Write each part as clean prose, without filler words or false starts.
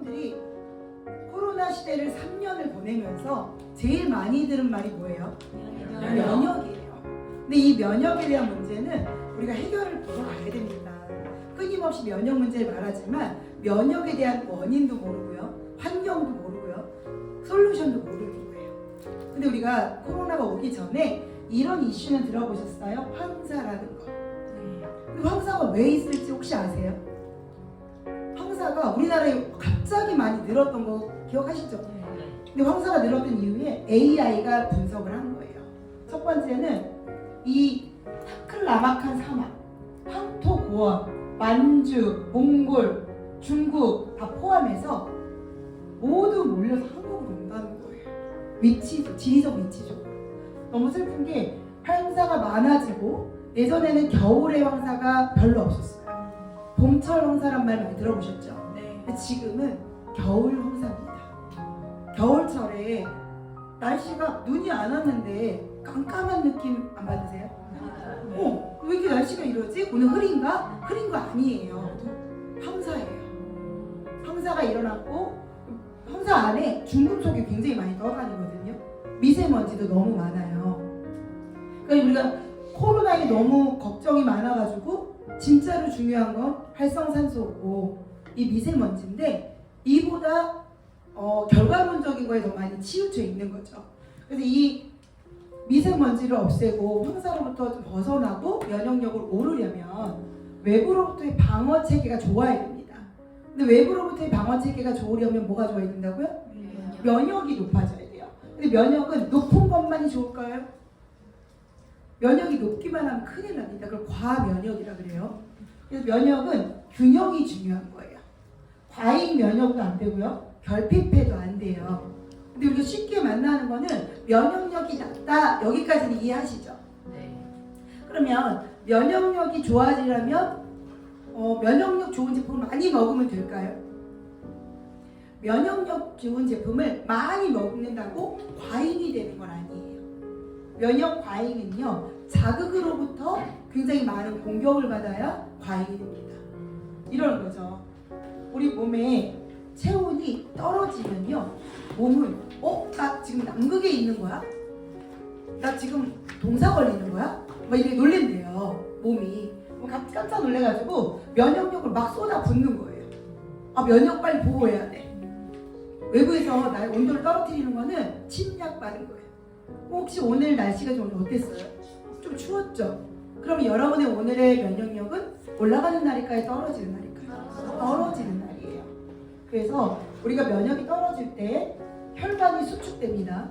여러분들이 코로나 시대를 3년을 보내면서 제일 많이 들은 말이 뭐예요? 면역이에요. 근데 이 면역에 대한 문제는 우리가 해결을 보러 가야 됩니다. 끊임없이 면역 문제를 말하지만 면역에 대한 원인도 모르고요, 환경도 모르고요, 솔루션도 모르는 거예요. 근데 우리가 코로나가 오기 전에 이런 이슈는 들어보셨어요? 황사라는 거. 근데 황사가 왜 있을지 혹시 아세요? 황사가 우리나라에 갑자기 많이 늘었던 거 기억하시죠? 근데 황사가 늘었던 이유에 AI가 분석을 한 거예요. 첫 번째는 이 타클라마칸 사막, 황토 고원, 만주, 몽골, 중국 다 포함해서 모두 몰려서 한국으로 온다는 거예요. 지리적 위치적으로. 너무 슬픈 게 황사가 많아지고 예전에는 겨울에 황사가 별로 없었어요. 봄철 황사란 말 많이 들어보셨죠? 네. 근데 지금은 겨울 황사입니다. 겨울철에 날씨가 눈이 안 왔는데 깜깜한 느낌 안 받으세요? 왜 이렇게 날씨가 이러지? 오늘 흐린가? 흐린 거 아니에요. 황사예요. 황사가 일어났고 황사 안에 중금속이 굉장히 많이 떠다니거든요. 미세먼지도 너무 많아요. 그러니까 우리가 코로나에 너무 걱정이 많아가지고 진짜로 중요한 건 활성산소고 이 미세먼지인데 이보다 결과론적인 거에 더 많이 치우쳐 있는 거죠. 그래서 이 미세먼지를 없애고 황사로부터 좀 벗어나고 면역력을 오르려면 외부로부터의 방어 체계가 좋아야 됩니다. 근데 외부로부터의 방어 체계가 좋으려면 뭐가 좋아야 된다고요? 면역이 높아져야 돼요. 근데 면역은 높은 것만이 좋을까요? 면역이 높기만 하면 큰일 납니다. 그걸 과면역이라 그래요. 그래서 면역은 균형이 중요한 거예요. 과잉 면역도 안 되고요, 결핍해도 안 돼요. 근데 우리가 쉽게 만나는 거는 면역력이 낮다, 여기까지는 이해하시죠? 네. 그러면 면역력이 좋아지려면 면역력 좋은 제품을 많이 먹으면 될까요? 면역력 좋은 제품을 많이 먹는다고 과잉이 되는 건 아니에요. 면역 과잉은요, 자극으로부터 굉장히 많은 공격을 받아야 과잉이 됩니다. 이런 거죠. 우리 몸에 체온이 떨어지면요, 몸은 나 지금 남극에 있는 거야? 나 지금 동사 걸리는 거야? 막 이렇게 놀랜대요, 몸이. 깜짝 놀래가지고 면역력을 막 쏟아 붓는 거예요. 면역 빨리 보호해야 돼. 외부에서 나의 온도를 떨어뜨리는 거는 침략받은 거예요. 혹시 오늘 날씨가 좀 어땠어요? 좀 추웠죠? 그럼 여러분의 오늘의 면역력은 올라가는 날일까요? 떨어지는 날일까요? 떨어지는 날이에요. 그래서 우리가 면역이 떨어질 때 혈관이 수축됩니다.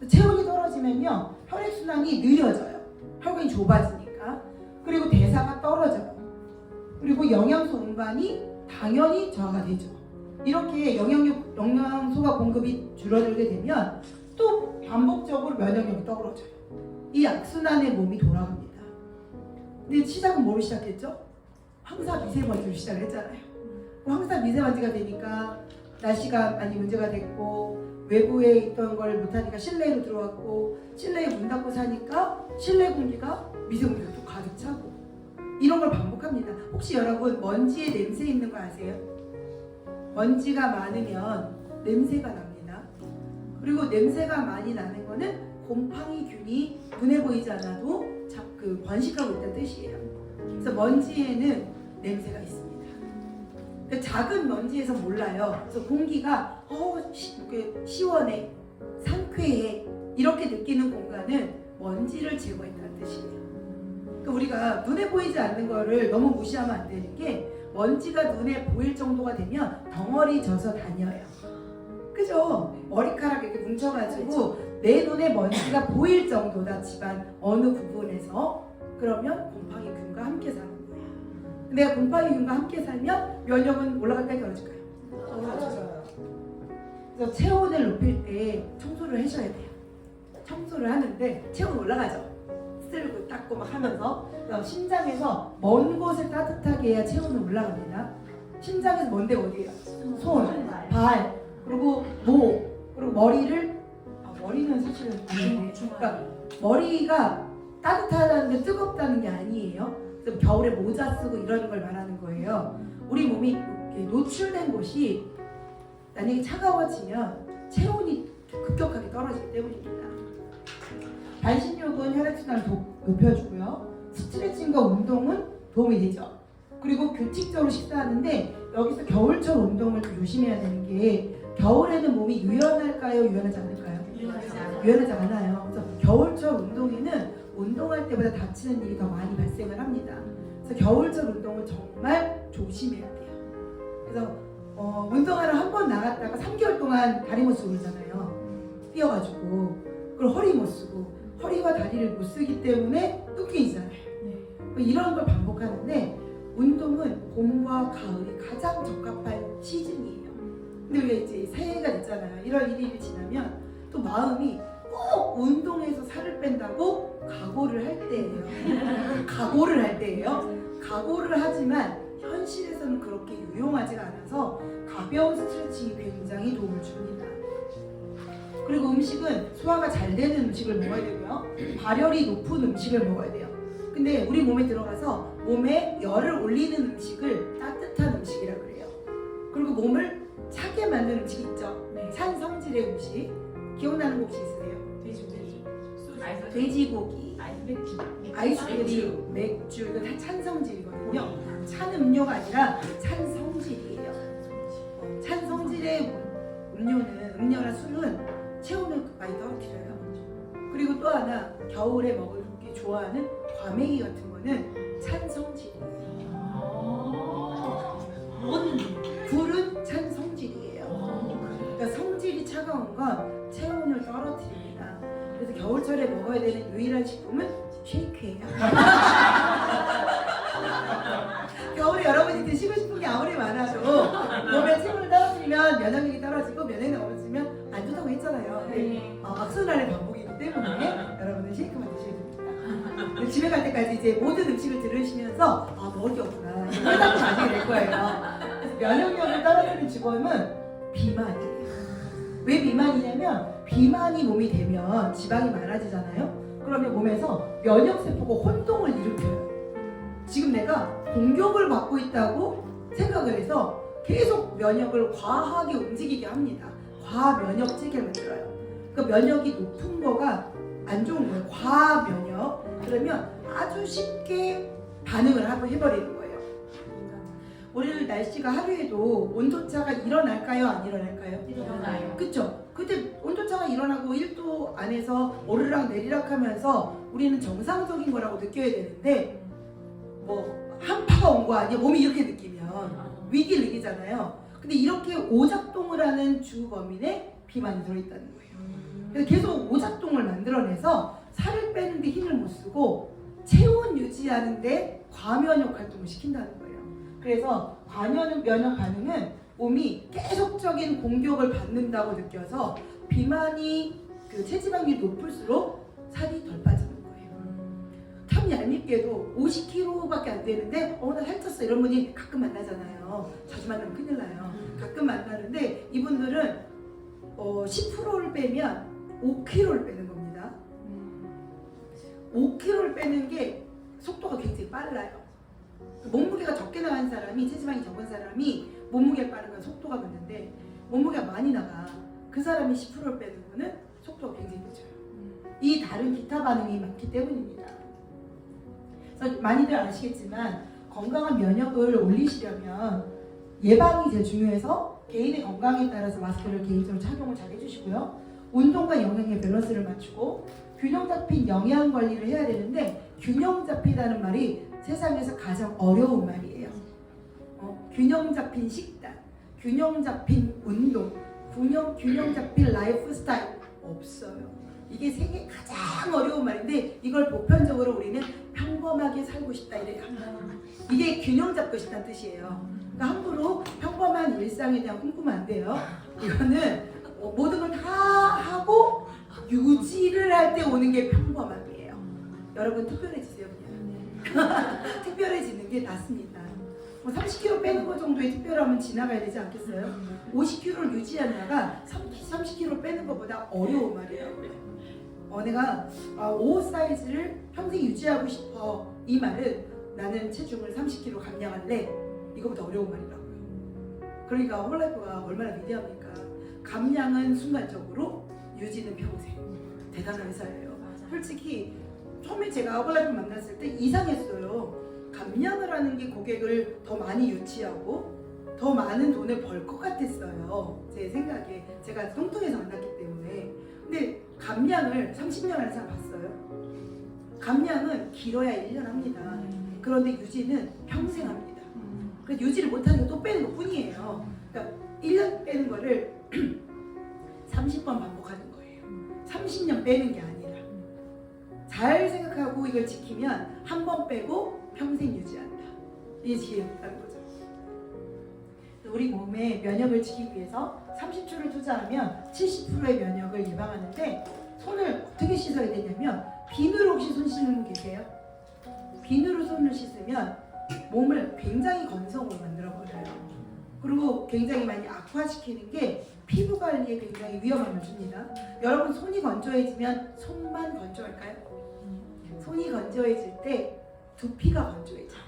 체온이 떨어지면요, 혈액순환이 느려져요. 혈관이 좁아지니까. 그리고 대사가 떨어져요. 그리고 영양소 운반이 당연히 저하가 되죠. 이렇게 영양소가 공급이 줄어들게 되면 또 반복적으로 면역력이 떨어져요. 이 악순환의 몸이 돌아갑니다. 근데 시작은 뭐로 시작했죠? 황사 미세먼지로 시작을 했잖아요. 황사 미세먼지가 되니까 날씨가 많이 문제가 됐고, 외부에 있던 걸 못하니까 실내로 들어왔고, 실내에 문 닫고 사니까 실내 공기가 미세먼지가 또 가득 차고, 이런 걸 반복합니다. 혹시 여러분 먼지에 냄새 있는 거 아세요? 먼지가 많으면 냄새가 납니다. 그리고 냄새가 많이 나는 거는 곰팡이균이 눈에 보이지 않아도 번식하고 있다는 뜻이에요. 그래서 먼지에는 냄새가 있습니다. 그러니까 작은 먼지에서 몰라요. 그래서 공기가 시원해, 상쾌해, 이렇게 느끼는 공간은 먼지를 제거했다는 뜻이에요. 그러니까 우리가 눈에 보이지 않는 거를 너무 무시하면 안 되는 게, 먼지가 눈에 보일 정도가 되면 덩어리 져서 다녀요. 그죠? 머리카락 이렇게 뭉쳐가지고 내 눈에 먼지가 보일 정도다, 집안 어느 부분에서. 그러면 곰팡이균과 함께 사는 거예요. 내가 곰팡이균과 함께 살면 면역은 올라갈까요, 떨어질까요? 떨어져요. 그래서 체온을 높일 때 청소를 하셔야 돼요. 청소를 하는데 체온 올라가죠. 쓸고 닦고 막 하면서. 심장에서 먼 곳을 따뜻하게 해야 체온은 올라갑니다. 심장에서 먼데 어디예요? 손, 발, 그리고 목, 그리고 머리를, 머리는 사실은 아닌데, 그러니까 머리가 따뜻하다는 게 뜨겁다는 게 아니에요. 그래서 겨울에 모자 쓰고 이러는 걸 말하는 거예요. 우리 몸이 이렇게 노출된 곳이 만약에 차가워지면 체온이 급격하게 떨어지기 때문입니다. 반신욕은 혈액순환을 높여주고요. 스트레칭과 운동은 도움이 되죠. 그리고 규칙적으로 식사하는데 여기서 겨울철 운동을 좀 조심해야 되는 게 겨울에는 몸이 유연할까요? 유연하지 않을까요? 유연하지 않아요. 그래서 겨울철 운동에는 운동할 때보다 다치는 일이 더 많이 발생을 합니다. 그래서 겨울철 운동은 정말 조심해야 돼요. 그래서 운동하러 한 번 나갔다가 3개월 동안 다리 못 쓰고 그러잖아요. 뛰어가지고 그걸 허리 못 쓰고 허리와 다리를 못 쓰기 때문에 뚱뚱해지잖아요. 이런 걸 반복하는데 운동은 봄과 가을이 가장 적합한 시즌이에요. 근데 우리가 이제 새해가 됐잖아요. 1월 1일이 지나면 또 마음이 꼭 운동해서 살을 뺀다고 각오를 할 때예요. 각오를 할 때예요. 각오를 하지만 현실에서는 그렇게 유용하지가 않아서 가벼운 스트레칭이 굉장히 도움을 줍니다. 그리고 음식은 소화가 잘 되는 음식을 먹어야 되고요. 발열이 높은 음식을 먹어야 돼요. 근데 우리 몸에 들어가서 몸에 열을 올리는 음식을 따뜻한 음식이라 그래요. 그리고 몸을 차게 만드는 음식 있죠. 찬 성질의 음식. 기억나는 거 혹시 있으세요? 돼지고기, 아이스크림, 맥주, 이거 다 찬 성질이거든요. 찬 음료가 아니라 찬 성질이에요. 찬 성질의 음료나 술은 체온을 많이 떨어뜨려요. 그리고 또 하나 겨울에 먹기 좋아하는 과메기 같은 거는 찬 성질이에요. 굴은 찬 성질이에요. 그러니까 성질이 차가운 건 체온을 떨어뜨립니다. 그래서 겨울철에 먹어야 되는 유일한 식품은 쉐이크예요. 겨울에 여러분이 드시고 싶은 게 아무리 많아도 몸에 체온을 떨어뜨리면 면역력이 떨어지고 면역력이 떨어지면 안 좋다고 했잖아요. 악순환의 반복이기 때문에 여러분은 쉐이크만 드셔야 됩니다. 집에 갈 때까지 이제 모든 음식을 들으시면서 먹을 게 없구나 깨닫고 가시게 될 거예요. 그래서 면역력을 떨어뜨리는 주범은 비만이에요. 왜 비만이냐면 비만이 몸이 되면 지방이 많아지잖아요. 그러면 몸에서 면역세포가 혼동을 일으켜요. 지금 내가 공격을 받고 있다고 생각을 해서 계속 면역을 과하게 움직이게 합니다. 과면역체계를 만들어요. 그러니까 면역이 높은 거가 안 좋은 거예요. 과면역. 그러면 아주 쉽게 반응을 하고 해버리는 거예요. 우리 날씨가 하루에도 온도차가 일어날까요? 안 일어날까요? 일어나요. 그쵸? 그때 온도차가 일어나고 1도 안에서 오르락 내리락 하면서 우리는 정상적인 거라고 느껴야 되는데 뭐 한파가 온 거 아니야? 몸이 이렇게 느끼면 위기를 느끼잖아요. 근데 이렇게 오작동을 하는 주범인에 비만이 들어있다는 거예요. 그래서 계속 오작동을 만들어내서 살을 빼는데 힘을 못 쓰고 체온 유지하는데 과면역 활동을 시킨다는 거예요. 그래서 과면역 반응은 몸이 계속적인 공격을 받는다고 느껴서 비만이 체지방률이 높을수록 살이 덜 빠지는 거예요. 참 얄밉게도 50kg밖에 안 되는데 나 살쪘어 이런 분이 가끔 만나잖아요. 자주 만나면 큰일 나요. 가끔 만나는데 이분들은 10%를 빼면 5kg를 빼는 겁니다. 5kg를 빼는 게 속도가 굉장히 빨라요. 몸무게가 적게 나간 사람이 체지방이 적은 사람이 몸무게가 빠른 건 속도가 늦는데 몸무게가 많이 나가 그 사람이 10%를 빼는 거는 속도가 굉장히 늦어요. 이 다른 기타 반응이 많기 때문입니다. 그래서 많이들 아시겠지만 건강한 면역을 올리시려면 예방이 제일 중요해서 개인의 건강에 따라서 마스크를 개인적으로 착용을 잘 해주시고요. 운동과 영양의 밸런스를 맞추고 균형 잡힌 영양 관리를 해야 되는데 균형 잡히다는 말이 세상에서 가장 어려운 말이에요. 균형 잡힌 식단, 균형 잡힌 운동, 균형 잡힌 라이프 스타일 없어요. 이게 세계 가장 어려운 말인데 이걸 보편적으로 우리는 평범하게 살고 싶다 이래요. 이게 균형 잡고 싶다는 뜻이에요. 그러니까 함부로 평범한 일상에 대한 꿈꾸면 안 돼요. 이거는 모든 걸 다 하고 유지를 할 때 오는 게 평범함이에요. 여러분 특별해지세요 그냥. 특별해지는 게 낫습니다. 30kg 빼는 거 정도의 특별함은 지나가야 되지 않겠어요? 50kg를 유지하다가 30kg 빼는 것보다 어려운 말이에요. 내가 옷 사이즈를 평생 유지하고 싶어 이 말은 나는 체중을 30kg 감량할래 이거보다 어려운 말이라고요. 그러니까 허벌라이프가 얼마나 위대합니까? 감량은 순간적으로, 유지는 평생. 대단한 회사예요. 솔직히 처음에 제가 허벌라이프 만났을 때 이상했어요. 감량을 하는 게 고객을 더 많이 유치하고 더 많은 돈을 벌 것 같았어요. 제 생각에. 제가 뚱뚱해서 만났기 때문에. 근데 감량을 30년 하는 사람 봤어요. 감량은 길어야 1년 합니다. 그런데 유지는 평생 합니다. 그래서 유지를 못하는 게 또 빼는 것 뿐이에요. 그러니까 1년 빼는 거를 30번 반복하는 거예요. 30년 빼는 게 아니라. 잘 생각하고 이걸 지키면 한 번 빼고 평생 유지한다. 이게 지혜롭다는 거죠. 우리 몸의 면역을 지키기 위해서 30초를 투자하면 70%의 면역을 예방하는데, 손을 어떻게 씻어야 되냐면 비누로 혹시 손 씻는 분 계세요? 비누로 손을 씻으면 몸을 굉장히 건성으로 만들어버려요. 그리고 굉장히 많이 악화시키는 게 피부 관리에 굉장히 위험함을 줍니다. 여러분, 손이 건조해지면 손만 건조할까요? 손이 건조해질 때 두피가 건조해져요.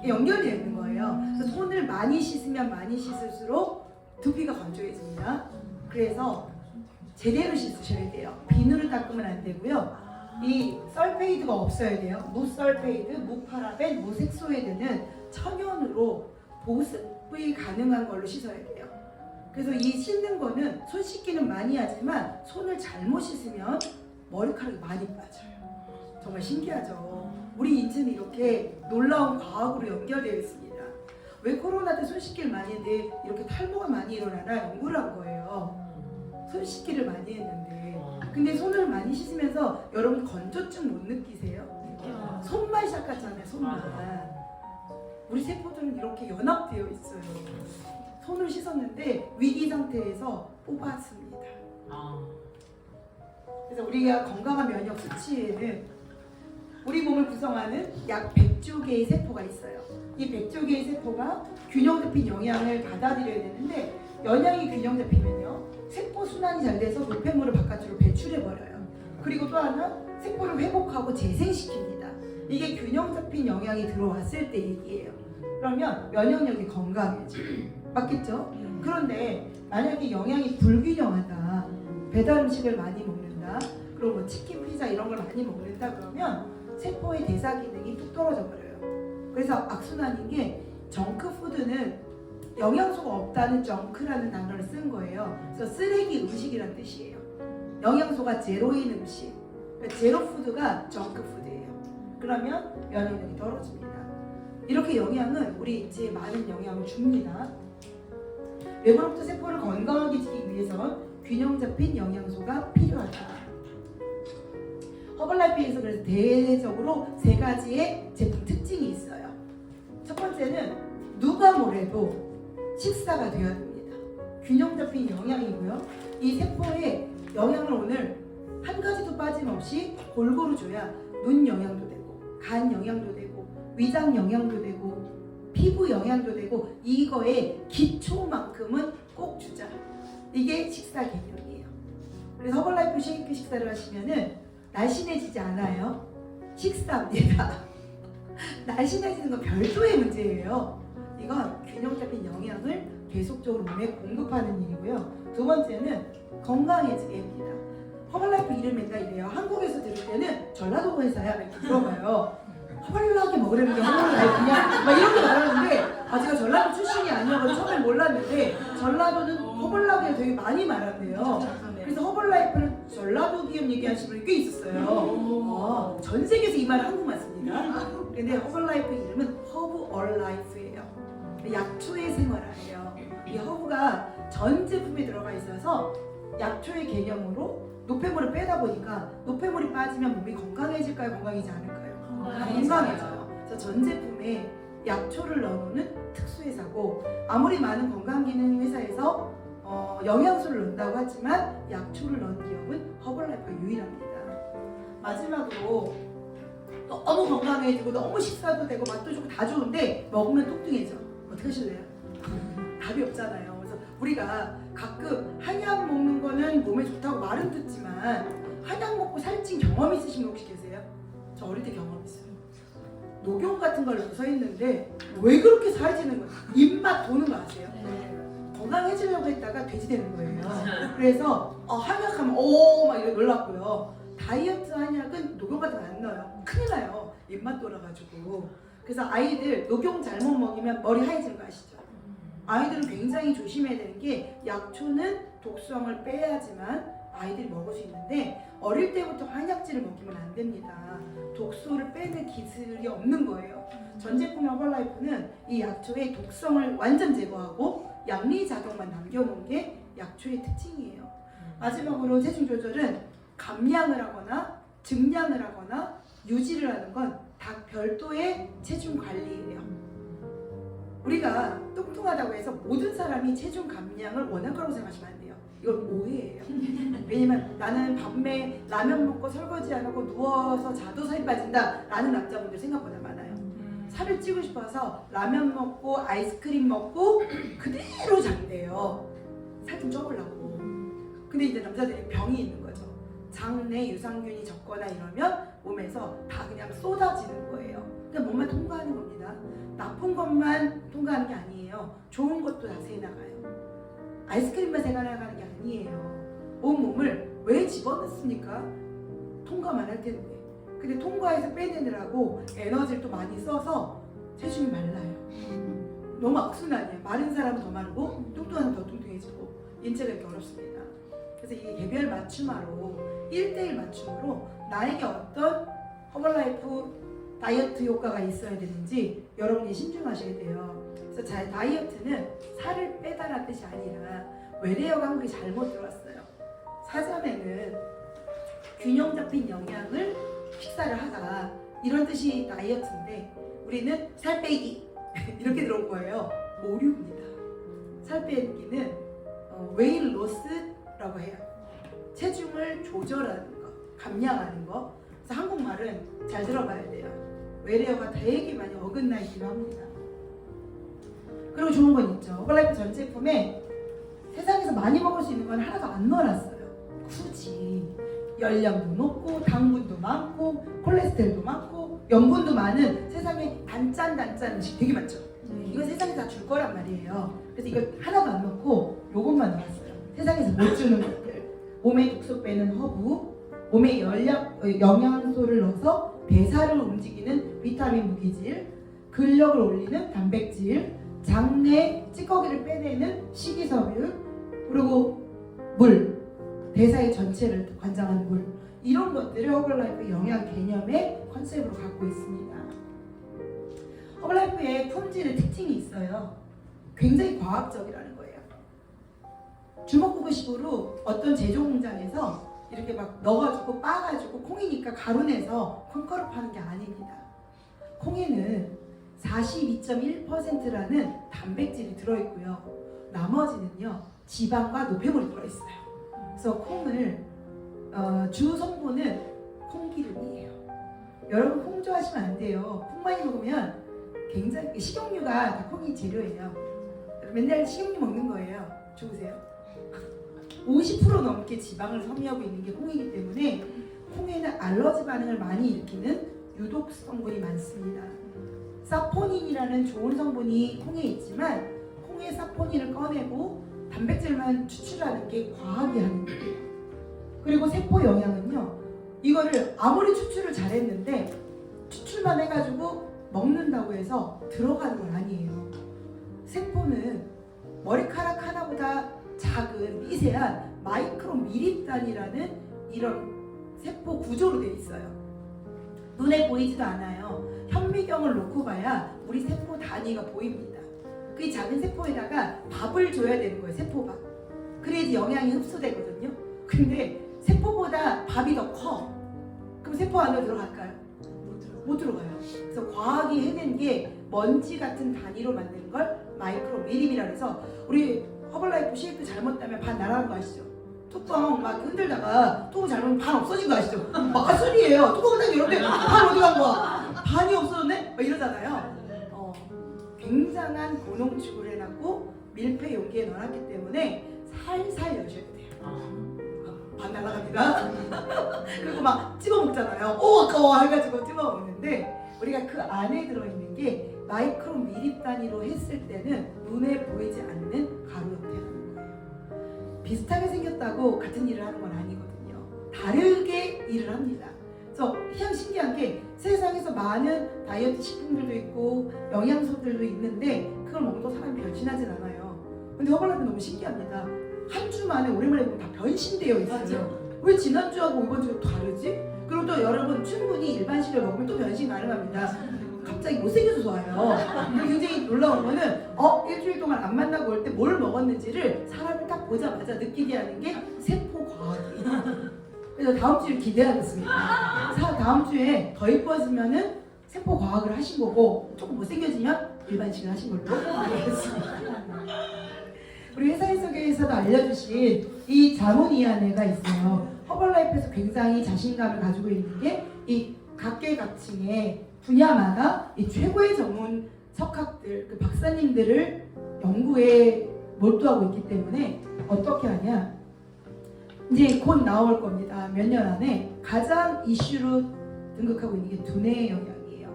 연결되어 있는 거예요. 그래서 손을 많이 씻으면 많이 씻을수록 두피가 건조해집니다. 그래서 제대로 씻으셔야 돼요. 비누를 닦으면 안 되고요. 이 설페이드가 없어야 돼요. 무설페이드, 무파라벤, 무색소에 천연으로 보습이 가능한 걸로 씻어야 돼요. 그래서 이 씻는 거는 손 씻기는 많이 하지만 손을 잘못 씻으면 머리카락이 많이 빠져요. 정말 신기하죠. 우리 인체는 이렇게 놀라운 과학으로 연결되어 있습니다. 왜 코로나 때 손 씻기를 많이 했는데 이렇게 탈모가 많이 일어나나 연구를 한 거예요. 손 씻기를 많이 했는데. 근데 손을 많이 씻으면서 여러분 건조증 못 느끼세요? 손만 닦았잖아요. 손만. 우리 세포들은 이렇게 연합되어 있어요. 손을 씻었는데 위기 상태에서 뽑았습니다. 그래서 우리가 건강한 면역 수치에는 우리 몸을 구성하는 약 100조 개의 세포가 있어요. 이 100조 개의 세포가 균형 잡힌 영양을 받아들여야 되는데, 영양이 균형 잡히면요, 세포 순환이 잘 돼서 노폐물을 바깥으로 배출해버려요. 그리고 또 하나, 세포를 회복하고 재생시킵니다. 이게 균형 잡힌 영양이 들어왔을 때 얘기예요. 그러면 면역력이 건강해져요. 맞겠죠? 그런데 만약에 영양이 불균형하다, 배달 음식을 많이 먹는다, 그리고 뭐 치킨, 피자 이런 걸 많이 먹는다 그러면 세포의 대사 기능이 뚝 떨어져 버려요. 그래서 악순환인 게, 정크푸드는 영양소가 없다는 정크라는 단어를 쓴 거예요. 그래서 쓰레기 음식이라는 뜻이에요. 영양소가 제로인 음식, 그러니까 제로푸드가 정크푸드예요. 그러면 면역력이 떨어집니다. 이렇게 영양은 우리 인체에 많은 영향을 줍니다. 외부로부터 세포를 건강하게 지키기 위해선 균형 잡힌 영양소가 필요하다. 허벌라이프에서 그래서 대대적으로 3가지의 제품 특징이 있어요. 첫 번째는 누가 뭐래도 식사가 되어야 됩니다. 균형 잡힌 영양이고요. 이 세포에 영양을 오늘 한 가지도 빠짐없이 골고루 줘야 눈 영양도 되고, 간 영양도 되고, 위장 영양도 되고, 피부 영양도 되고, 이거의 기초만큼은 꼭 주자. 이게 식사 개념이에요. 그래서 허벌라이프 쉐이크 식사를 하시면은 날씬해지지 않아요. 식사입니다. 날씬해지는 건 별도의 문제예요. 이건 균형 잡힌 영양을 계속적으로 몸에 공급하는 일이고요. 두 번째는 건강해지게 합니다. 허벌라이프 이름 맨날 이래요. 한국에서 들을 때는 전라도 회사야 이렇게 물어봐요. 허벌나게 먹으려는 게 허벌라이프냐? 막 이렇게 말하는데, 제가 전라도 출신이 아니어서 처음에 몰랐는데 전라도는 허벌나게 되게 많이 말한대요. 그래서 허벌라이프는 전라도 기업 얘기하시는 분이 꽤 있었어요. 전 세계에서 이 말을 한국만 씁니다. 근데 허벌라이프 이름은 허브 얼라이프예요. 약초의 생활화예요. 이 허브가 전 제품에 들어가 있어서 약초의 개념으로 노폐물을 빼다 보니까 노폐물이 빠지면 몸이 건강해질까요? 건강해지지 않을까요? 건강해져요. 그래서 전 제품에 약초를 넣어놓는 특수회사고, 아무리 많은 건강기능 회사에서 영양소를 넣는다고 하지만 약초를 넣은 기업은 허벌라이프가 유일합니다. 마지막으로 너무 건강해지고 너무 식사도 되고 맛도 좋고 다 좋은데 먹으면 뚱뚱해져. 어떻게 하실래요? 답이 없잖아요. 그래서 우리가 가끔 한약 먹는 거는 몸에 좋다고 말은 듣지만, 한약 먹고 살찐 경험 있으신 분 혹시 계세요? 저 어릴 때 경험 있어요. 녹용 같은 걸 넣어서 했는데 왜 그렇게 살찌는 거예요? 입맛 도는 거 아세요? 건강해지려고 했다가 돼지 되는 거예요. 그래서 한약하면 오 막 이렇게 놀랐고요. 다이어트 한약은 녹용 같은 거 안 넣어요. 큰일 나요. 입맛 돌아가지고. 그래서 아이들 녹용 잘못 먹이면 머리 하얘지는 거 아시죠? 아이들은 굉장히 조심해야 되는 게 약초는 독성을 빼야지만 아이들이 먹을 수 있는데 어릴 때부터 한약재를 먹이면 안 됩니다. 독소를 빼는 기술이 없는 거예요. 전 제품 허벌라이프는 이 약초의 독성을 완전 제거하고 양리작용만 남겨놓은 게 약초의 특징이에요. 마지막으로 체중 조절은 감량을 하거나 증량을 하거나 유지를 하는 건 다 별도의 체중 관리예요. 우리가 뚱뚱하다고 해서 모든 사람이 체중 감량을 원할 거라고 생각하시면 안 돼요. 이건 오해예요. 왜냐면 나는 밤에 라면 먹고 설거지 안 하고 누워서 자도 살이 빠진다 라는 남자분들 생각보다 많아요. 살을 찌고 싶어서 라면 먹고 아이스크림 먹고 그대로 잔대요. 살 좀 쪄보려고. 근데 이제 남자들이 병이 있는 거죠. 장내 유산균이 적거나 이러면 몸에서 다 그냥 쏟아지는 거예요. 그냥 몸만 통과하는 겁니다. 나쁜 것만 통과하는 게 아니에요. 좋은 것도 다 새나가요. 아이스크림만 새나가는 게 아니에요. 온몸을 왜 집어넣습니까? 통과만 할 텐데. 근데 통과해서 빼내느라고 에너지를 또 많이 써서 체중이 말라요. 너무 악순환이에요. 마른 사람은 더 마르고 뚱뚱한 사람은 더 뚱뚱해지고 인체가 이렇게 어렵습니다. 그래서 이게 개별 맞춤화로 1:1 맞춤으로 나에게 어떤 허벌라이프 다이어트 효과가 있어야 되는지 여러분이 신중하셔야 돼요. 그래서 다이어트는 살을 빼다라는 뜻이 아니라 외래어가 한국에 잘못 들어왔어요. 사전에는 균형 잡힌 영양을 식사를 하자 이런 뜻이 다이어트인데 우리는 살 빼기 이렇게 들어온 거예요. 오류입니다. 살 빼기는 웨이트 로스라고 해요. 체중을 조절하는 거, 감량하는 거. 그래서 한국말은 잘 들어봐야 돼요. 외래어가 되게 많이 어긋나 있기도 합니다. 그리고 좋은 건 있죠. 허벌라이프 전 제품에 세상에서 많이 먹을 수 있는 건 하나도 안 넣어놨어요. 굳이 열량도 높고 당분도 많고 콜레스테롤도 많고 염분도 많은 세상에 단짠 음식 되게 많죠. 이거 세상에 다 줄 거란 말이에요. 그래서 이거 하나도 안 넣고 요것만 넣었어요. 세상에서 못 주는 것들. 몸에 독소 빼는 허브, 몸에 영양소를 넣어서 대사를 움직이는 비타민 무기질, 근력을 올리는 단백질, 장내 찌꺼기를 빼내는 식이섬유, 그리고 물, 대사의 전체를 관장하는 물, 이런 것들을 허벌라이프 영양 개념의 컨셉으로 갖고 있습니다. 허벌라이프의 품질의 특징이 있어요. 굉장히 과학적이라는 거예요. 주먹구구식으로 어떤 제조 공장에서 이렇게 막 넣어가지고 빻아가지고 콩이니까 가루내서 콩가루 파는 게 아닙니다. 콩에는 42.1%라는 단백질이 들어있고요. 나머지는요 지방과 노폐물이 들어있어요. 그래서 콩을 주 성분은 콩기름이에요. 여러분 콩 좋아하시면 안 돼요. 콩 많이 먹으면 굉장히 식용유가 다 콩이 재료예요. 맨날 식용유 먹는 거예요. 좋으세요? 50% 넘게 지방을 섬유하고 있는 게 콩이기 때문에 콩에는 알러지 반응을 많이 일으키는 유독 성분이 많습니다. 사포닌이라는 좋은 성분이 콩에 있지만 콩의 사포닌을 꺼내고 단백질만 추출하는 게 과학이 하는 거예요. 그리고 세포 영양은요, 이거를 아무리 추출을 잘했는데 추출만 해가지고 먹는다고 해서 들어가는 건 아니에요. 세포는 머리카락 하나보다 작은 미세한 마이크로 미리 단위라는 이런 세포 구조로 되어 있어요. 눈에 보이지도 않아요. 현미경을 놓고 봐야 우리 세포 단위가 보입니다. 그 작은 세포에다가 밥을 줘야 되는 거예요. 세포밥. 그래야지 영양이 흡수되거든요. 근데 세포보다 밥이 더 커. 그럼 세포 안으로 들어갈까요? 못 들어가요. 그래서 과학이 해낸 게 먼지 같은 단위로 만드는 걸 마이크로 밀리미라고 해서 우리 허벌라이프 쉐이크 잘못 따면 반 날아가는 거 아시죠? 뚜껑 막 흔들다가 뚜껑 잘못 반 없어진 거 아시죠? 마술이에요. 뚜껑을 딱 열었는데 반 어디 간 거야? 반이 없어졌네? 막 이러잖아요. 굉장한 고농축을 해놨고 밀폐 용기에 넣어놨기 때문에 살살 여셔야 돼요. 반 날아갑니다. 그리고 막 찍어 먹잖아요. 오 아까워 해가지고 찍어 먹는데 우리가 그 안에 들어있는 게 마이크로 미리 단위로 했을 때는 눈에 보이지 않는 가루 형태라는 거예요. 비슷하게 생겼다고 같은 일을 하는 건 아니거든요. 다르게 일을 합니다. 그래서 그냥 신기한 게 세상에서 많은 다이어트 식품들도 있고 영양소들도 있는데 그걸 먹는 사람이 변신하진 않아요. 근데 허벌라이프 너무 신기합니다. 한 주 만에 오랜만에 보면 다 변신되어 있어요. 왜 지난주하고 이번 주가 다르지? 그리고 또 여러분 충분히 일반식을 먹으면 또 변신 가능합니다. 갑자기 못생겨서 와요. 굉장히 놀라운 거는 일주일 동안 안 만나고 올 때 뭘 먹었는지를 사람을 딱 보자마자 느끼게 하는 게 세포 과학이에요. 그래서 다음 주를 기대하겠습니다. 다음 주에 더 이뻐지면은 세포 과학을 하신 거고 조금 못생겨지면 일반식을 하신 걸로 하겠습니다. 우리 회사에서도 알려주신 이 자모니아네가 있어요. 허벌라이프에서 굉장히 자신감을 가지고 있는 게 이 각계각층의 분야마다 이 최고의 전문 석학들, 그 박사님들을 연구에 몰두하고 있기 때문에 어떻게 하냐? 이제 곧 나올 겁니다. 몇 년 안에 가장 이슈로 등극하고 있는 게 두뇌 영양이에요.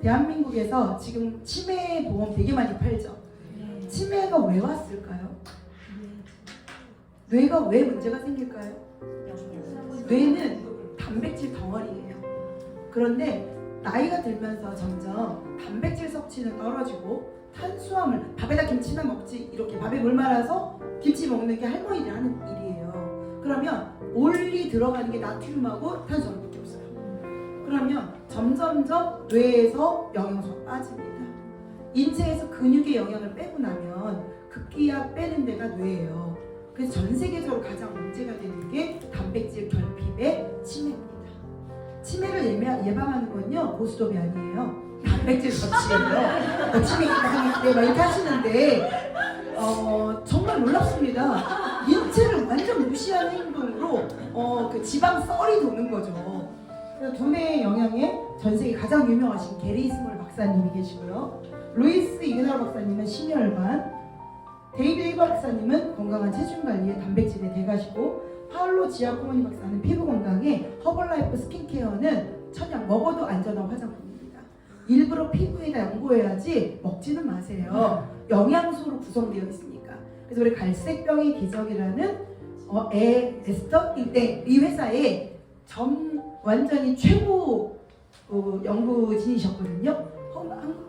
대한민국에서 지금 치매 보험 되게 많이 팔죠. 치매가 왜 왔을까요? 뇌가 왜 문제가 생길까요? 뇌는 단백질 덩어리예요. 그런데 나이가 들면서 점점 단백질 섭취는 떨어지고 탄수화물, 밥에다 김치나 먹지 이렇게 밥에 물 말아서 김치 먹는 게 할머니들 하는 일이에요. 그러면 올리 들어가는 게 나트륨하고 탄수화물밖에 없어요. 그러면 점점점 뇌에서 영양소가 빠집니다. 인체에서 근육의 영양을 빼고 나면 급기야 빼는 데가 뇌예요. 그래서 전 세계적으로 가장 문제가 되는 게 단백질 결핍의 치매입니다. 치매를 예방하는 건요 보수법이 아니에요. 단백질 섭취예요. 치매 예방할 때 막 이렇게 하시는데 정말 놀랍습니다. 인체를 완전 무시하는 행동으로 그 지방 썰이 도는 거죠. 그래서 두뇌 영양에 전 세계 가장 유명하신 게리 스몰 박사님이 계시고요. 루이스 이그날 박사님은 심혈관, 데이비드 이버 박사님은 건강한 체중 관리에 단백질의 대가시고, 파울로 지아코모니 박사는 피부 건강에, 허벌라이프 스킨케어는 천연 먹어도 안전한 화장품입니다. 일부러 피부에다 연고해야지 먹지는 마세요. 영양소로 구성되어 있으니까. 그래서 우리 갈색병의 기적이라는 에스터 이 회사에 완전히 최고 연구진이셨거든요.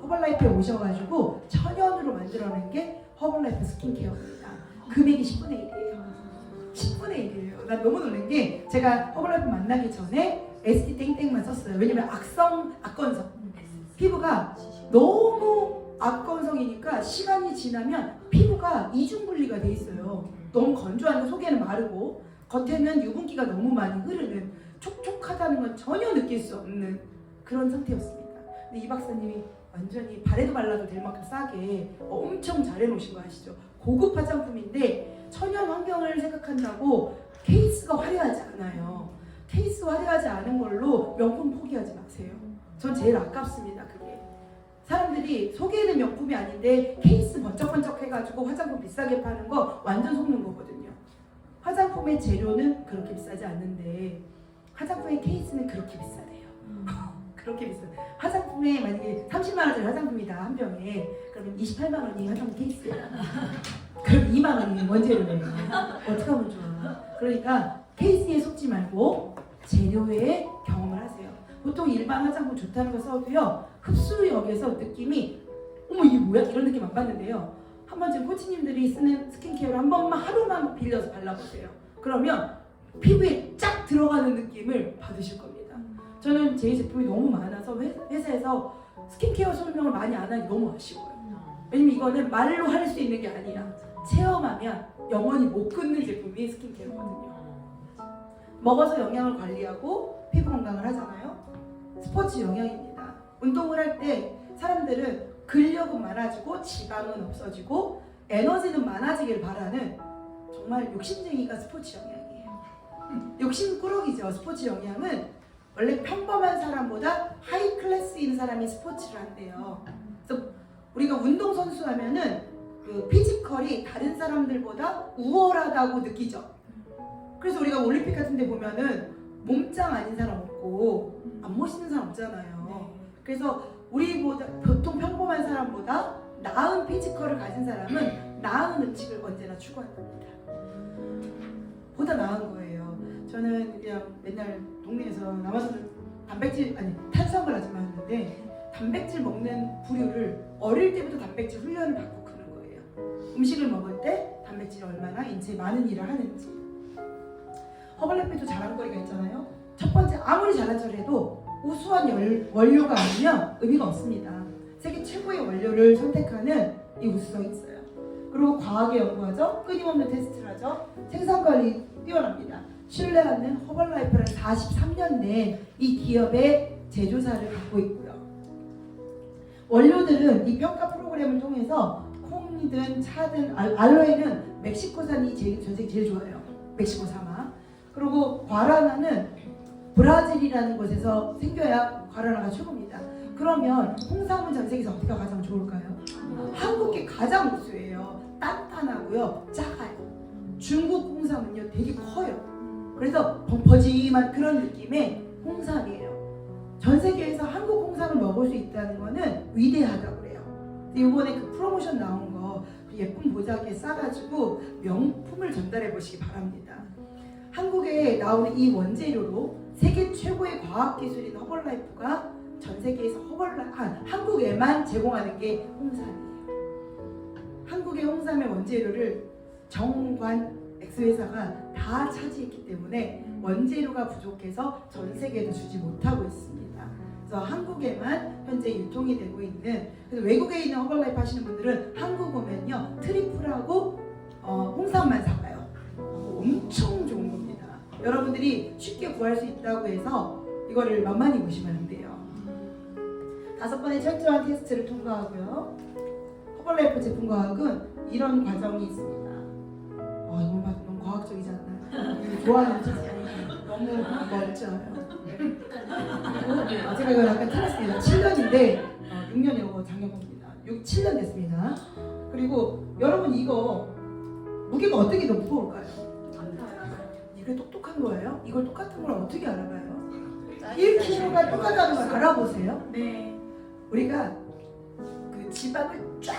허벌라이프에 오셔가지고 천연으로 만들어낸 게 허벌라이프 스킨케어입니다. 금액이 10분의 1이에요. 10분의 1이에요. 난 너무 놀란 게 제가 허벌라이프 만나기 전에 SD 땡땡만 썼어요. 왜냐면 악건성. 피부가 너무 악건성이니까 시간이 지나면 피부가 이중분리가 돼 있어요. 너무 건조하니까 속에는 마르고 겉에는 유분기가 너무 많이 흐르는, 촉촉하다는 건 전혀 느낄 수 없는 그런 상태였습니다. 근데 이 박사님이 완전히 발에도 발라도 될 만큼 싸게 엄청 잘 해놓으신 거 아시죠? 고급 화장품인데 천연 환경을 생각한다고 케이스가 화려하지 않아요. 케이스 화려하지 않은 걸로 명품 포기하지 마세요. 전 제일 아깝습니다. 그게 사람들이 소개는 명품이 아닌데 케이스 번쩍번쩍 해가지고 화장품 비싸게 파는 거 완전 속는 거거든요. 화장품의 재료는 그렇게 비싸지 않는데 화장품의 케이스는 그렇게 비싸대요. 그렇게 비싸요. 화장품에 만약에 30만 원짜리 화장품이다 한 병에, 그러면 28만 원이 화장품 케이스예요. 그럼 2만 원이 원재료예요. 어떻게 하면 좋아? 그러니까 케이스에 속지 말고 재료에 경험을 하세요. 보통 일반 화장품 좋다는 거 써도요, 흡수력에서 느낌이 어머 이게 뭐야? 이런 느낌 안 받는데요. 한 번쯤 코치님들이 쓰는 스킨케어를 한 번만 하루만 빌려서 발라보세요. 그러면 피부에 쫙 들어가는 느낌을 받으실 겁니다. 저는 제 제품이 너무 많아서 회사에서 스킨케어 설명을 많이 안 하기 너무 아쉬워요. 왜냐면 이거는 말로 할 수 있는 게 아니라 체험하면 영원히 못 끊는 제품이 스킨케어거든요. 먹어서 영양을 관리하고 피부 건강을 하잖아요. 스포츠 영양입니다. 운동을 할 때 사람들은 근력은 많아지고 지방은 없어지고 에너지는 많아지길 바라는 정말 욕심쟁이가 스포츠 영양이에요. 욕심꾸러기죠. 스포츠 영양은 원래 평범한 사람보다 하이 클래스인 사람이 스포츠를 한대요. 그래서 우리가 운동선수 하면은 그 피지컬이 다른 사람들보다 우월하다고 느끼죠. 그래서 우리가 올림픽 같은 데 보면은 몸짱 아닌 사람 없고 안 멋있는 사람 없잖아요. 그래서 우리보다 보통 평범한 사람보다 나은 피지컬을 가진 사람은 나은 음식을 언제나 추구한답니다. 보다 나은 거예요. 저는 그냥 맨날 동네에서 남아서 탄수화물 아줌마 였는데 단백질 먹는 부류를 어릴 때부터 단백질 훈련을 받고 크는 거예요. 음식을 먹을 때 단백질이 얼마나 인체에 많은 일을 하는지. 허벌라이프도 자랑거리가 있잖아요. 첫 번째, 아무리 잘난 척을 해도 우수한 원료가 아니면 의미가 없습니다. 세계 최고의 원료를 선택하는 이 우수성이 있어요. 그리고 과하게 연구하죠. 끊임없는 테스트를 하죠. 생산관리 뛰어납니다. 신뢰하는 허벌라이프라는 43년 된 이 기업의 제조사를 갖고 있고요. 원료들은 이 평가 프로그램을 통해서 콩이든 차든 알로에는 멕시코산이 전 세계 제일 좋아요. 멕시코 사막. 그리고 과라나는 브라질이라는 곳에서 생겨야 과라나가 최고입니다. 그러면 홍삼은 전 세계에서 어디가 가장 좋을까요? 한국이 가장 우수해요. 단단하고요, 작아요. 중국 홍삼은요 되게 커요. 그래서 벙퍼짐한 그런 느낌의 홍삼이에요. 전 세계에서 한국 홍삼을 먹을 수 있다는 거는 위대하다고 그래요. 이번에 그 프로모션 나온 거 예쁜 보자기에 싸가지고 명품을 전달해 보시기 바랍니다. 한국에 나오는 이 원재료로 세계 최고의 과학기술인 허벌라이프가 전 세계에서 한국에만 제공하는 게 홍삼이에요. 한국의 홍삼의 원재료를 정관 X회사가 다 차지했기 때문에 원재료가 부족해서 전 세계에도 주지 못하고 있습니다. 그래서 한국에만 현재 유통이 되고 있는, 그래서 외국에 있는 허벌라이프 하시는 분들은 한국 오면요 트리플하고 홍삼만 사가요. 엄청 좋은 겁니다. 여러분들이 쉽게 구할 수 있다고 해서 이거를 만만히 보시면 안 돼요. 5번의 철저한 테스트를 통과하고요. 허벌라이프 제품 과학은 이런 과정이 있습니다. 너무 과학적이지 않나요? 좋아하는 척 너무 멋져요. 제가 이거 약간 틀렸습니다. 7년인데 6년이고 작년입니다. 7년 됐습니다. 그리고 여러분 이거 무게가 어떻게 더 무거울까요? 이게 똑똑한 거예요? 이걸 똑같은 걸 어떻게 알아봐요? 1kg가 똑같다는 걸 알아보세요. 네. 우리가 그 지방을 쫙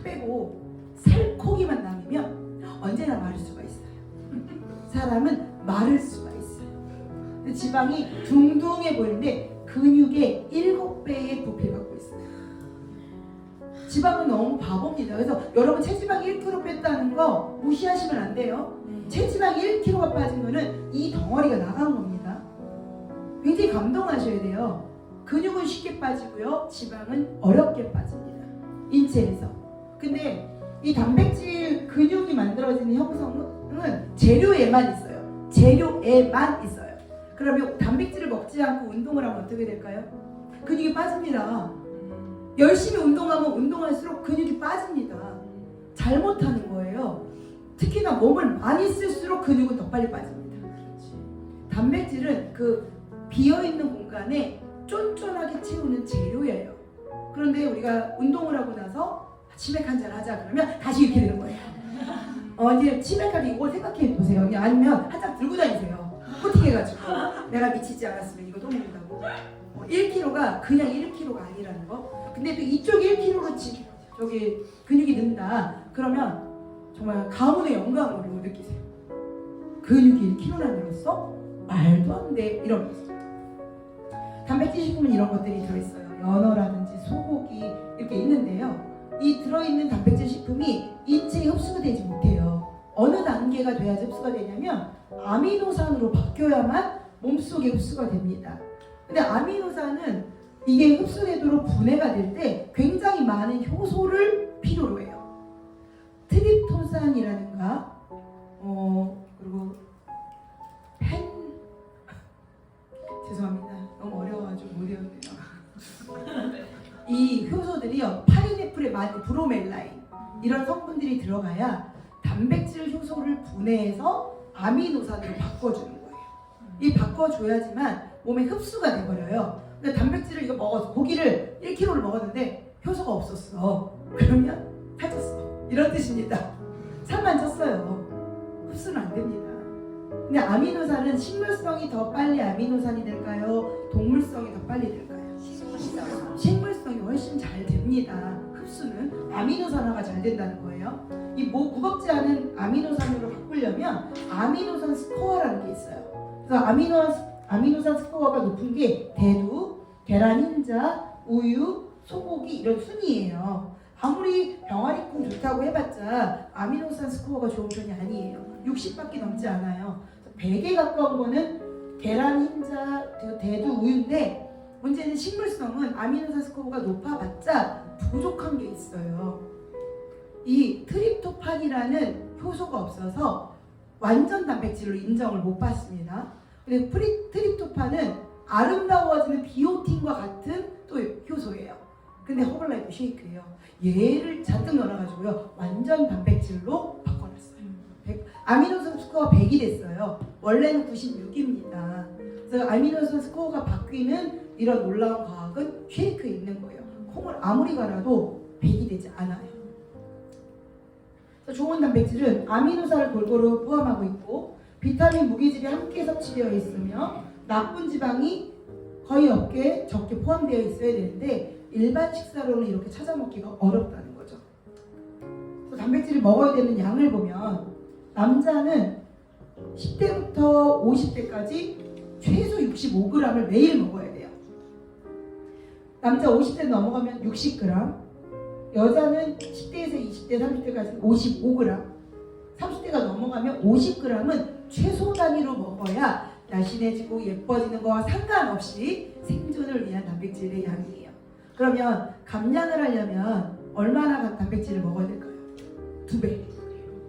빼고 살코기만 남으면 언제나 마를 수가 있어요. 사람은 마를 수가 있어요. 근데 지방이 둥둥해 보이는데 근육의 7배의 부피를 갖고 있어요. 지방은 너무 바보입니다. 그래서 여러분 체지방 1kg 뺐다는 거 무시하시면 안 돼요. 체지방 1kg가 빠진 거는 이 덩어리가 나간 겁니다. 굉장히 감동하셔야 돼요. 근육은 쉽게 빠지고요. 지방은 어렵게 빠집니다. 인체에서. 근데 이 단백질 근육이 만들어지는 형성은 재료에만 있어요. 재료에만 있어요. 그러면 단백질을 먹지 않고 운동을 하면 어떻게 될까요? 근육이 빠집니다. 열심히 운동하면 운동할수록 근육이 빠집니다. 잘못하는 거예요. 특히나 몸을 많이 쓸수록 근육은 더 빨리 빠집니다. 단백질은 그 비어있는 공간에 쫀쫀하게 채우는 재료예요. 그런데 우리가 운동을 하고 나서 치맥 한잔 하자 그러면 다시 이렇게 되는 거예요. 이제 치맥할 때 이걸 생각해 보세요. 아니면 한 장 들고 다니세요. 코팅해가지고 내가 미치지 않았으면 이거 또 먹는다고. 1kg가 그냥 1kg가 아니라는 거. 근데 또 이쪽 1kg로 저기 근육이 는다. 그러면 정말 가문의 영광으로 느끼세요. 근육이 1kg나 늘었어? 말도 안 돼. 이러면서. 단백질 식품은 이런 것들이 들어있어요. 연어라든지 소고기 이렇게 있는데요. 이 들어있는 단백질 식품이 인체에 흡수가 되지 못해요. 어느 단계가 돼야지 흡수가 되냐면 아미노산으로 바뀌어야만 몸속에 흡수가 됩니다. 근데 아미노산은 이게 흡수되도록 분해가 될 때 굉장히 많은 효소를 필요로 해요. 트립토산이라든가 그리고 죄송합니다. 너무 어려워가지고 못 외웠네요. 이 효소들이요, 파인애플에 많이 브로멜라인 이런 성분들이 들어가야 단백질 효소를 분해해서 아미노산으로 바꿔주는 거예요. 이 바꿔줘야지만 몸에 흡수가 돼버려요. 근데 단백질을 이거 먹어서 고기를 1kg를 먹었는데 효소가 없었어. 그러면 살쪘어. 이런 뜻입니다. 살만 쪘어요. 흡수는 안 됩니다. 근데 아미노산은 식물성이 더 빨리 아미노산이 될까요? 동물성이 더 빨리 될까요? 식물성이 훨씬 잘 됩니다. 흡수는 아미노산화가 잘 된다는 거예요. 이 무겁지 않은 아미노산으로 바꾸려면 아미노산 스코어라는 게 있어요. 그래서 아미노산 스코어가 높은 게 대두, 계란 흰자, 우유, 소고기 이런 순이에요. 아무리 병아리콩 좋다고 해봤자 아미노산 스코어가 좋은 편이 아니에요. 60밖에 넘지 않아요. 100에 가까운 거는 계란 흰자, 대두, 우유인데 문제는 식물성은 아미노산 스코어가 높아봤자 부족한 게 있어요. 이 트립토판이라는 효소가 없어서 완전 단백질로 인정을 못 받습니다. 근데 트립토판은 아름다워지는 비오틴과 같은 또 효소예요. 근데 허벌라이프 쉐이크예요. 얘를 잔뜩 넣어가지고요 완전 단백질로 바꿔놨어요. 아미노산 스코어 100이 됐어요. 원래는 96입니다. 그래서 아미노산 스코어가 바뀌는 이런 놀라운 과학은 쉐이크에 있는 거예요. 콩을 아무리 갈아도 100이 되지 않아요. 좋은 단백질은 아미노산을 골고루 포함하고 있고 비타민, 무기질이 함께 섭취되어 있으며 나쁜 지방이 거의 없게 적게 포함되어 있어야 되는데 일반 식사로는 이렇게 찾아 먹기가 어렵다는 거죠. 그래서 단백질을 먹어야 되는 양을 보면 남자는 10대부터 50대까지 최소 65g을 매일 먹어야 돼요. 남자 50대 넘어가면 60g, 여자는 10대에서 20대, 30대까지 55g, 30대가 넘어가면 50g은 최소 단위로 먹어야 날씬해지고 예뻐지는 거와 상관없이 생존을 위한 단백질의 양이에요. 그러면 감량을 하려면 얼마나 단백질을 먹어야 될까요? 2배.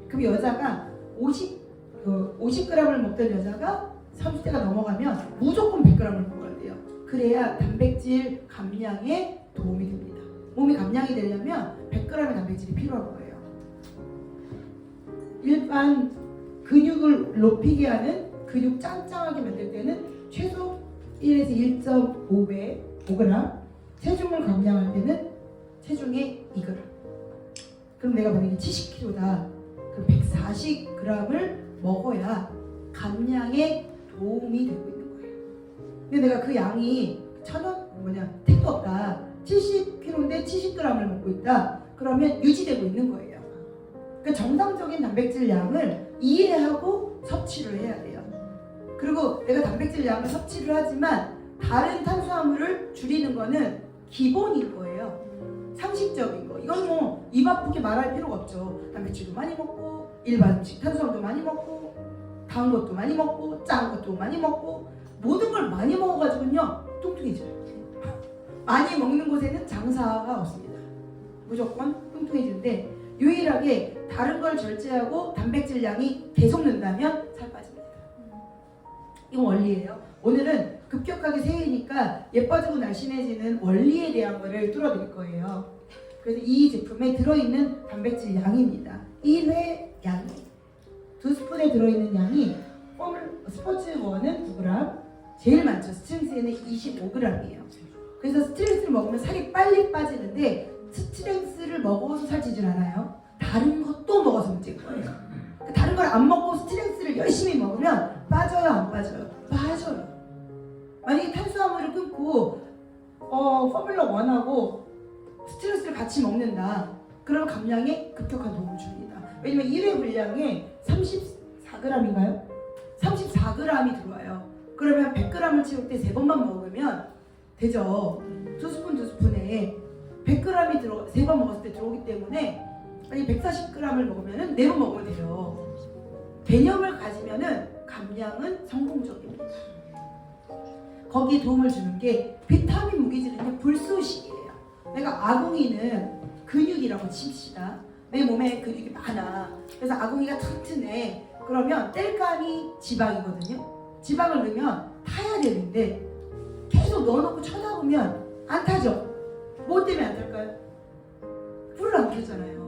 그럼 여자가 50g을 먹던 여자가 30대가 넘어가면 무조건 100g을 먹어야 돼요. 그래야 단백질 감량에 도움이 됩니다. 몸이 감량이 되려면 100g의 단백질이 필요한 거예요. 일반 근육을 높이게 하는 근육 짱짱하게 만들 때는 최소 1에서 1.5배 5g, 체중을 감량할 때는 체중의 2g. 그럼 내가 만약에 70kg다. 그럼 140g을 먹어야 감량에 도움이 되고 있는 거예요. 근데 내가 그 양이 택도 없다. 70kg인데 70g을 먹고 있다. 그러면 유지되고 있는 거예요. 그러니까 정상적인 단백질 양을 이해하고 섭취를 해야 돼요. 그리고 내가 단백질 양을 섭취를 하지만 다른 탄수화물을 줄이는 거는 기본인 거예요. 상식적인 거. 이건 뭐 입 아프게 말할 필요가 없죠. 단백질도 많이 먹고 일반 음식 탄수화물도 많이 먹고 단 것도 많이 먹고 짠 것도 많이 먹고 모든 걸 많이 먹어가지고요 뚱뚱해져요. 많이 먹는 곳에는 장사가 없습니다. 무조건 뚱뚱해지는데 유일하게 다른 걸 절제하고 단백질 양이 계속 는다면 살 빠집니다. 이건 원리예요. 오늘은 급격하게 새해니까 예뻐지고 날씬해지는 원리에 대한 거를 뚫어드릴 거예요. 그래서 이 제품에 들어있는 단백질 양입니다. 1회 양이 2스푼에 들어있는 양이 스포츠원은 9g, 제일 많죠. 스트렝스에는 25g이에요. 그래서 스트렝스를 먹으면 살이 빨리 빠지는데 스트렝스를 먹어서 살찌질 않아요. 다른 것도 먹어서 문제인 거예요. 다른 걸 안 먹고 스트렝스를 열심히 먹으면 빠져요, 안 빠져요? 빠져요. 만약에 탄수화물을 끊고 포뮬러 1하고 스트렝스를 같이 먹는다. 그러면 감량에 급격한 도움을 줍니다. 왜냐면 1회 분량에 34g인가요? 34g이 들어와요. 그러면 100g을 채울 때 3번만 먹으면 되죠. 2스푼에 100g이 3번 먹었을 때 들어오기 때문에 만약 140g을 먹으면 4번 먹으면 돼요. 개념을 가지면은 감량은 성공적입니다. 거기에 도움을 주는 게 비타민 무기질은요 불쏘식이에요. 내가 아궁이는 근육이라고 칩시다. 내 몸에 근육이 많아. 그래서 아궁이가 튼튼해. 그러면 땔감이 지방이거든요. 지방을 넣으면 타야 되는데 계속 넣어놓고 쳐다보면 안 타죠. 뭐 때문에 안 탈까요? 불을 안 켜잖아요.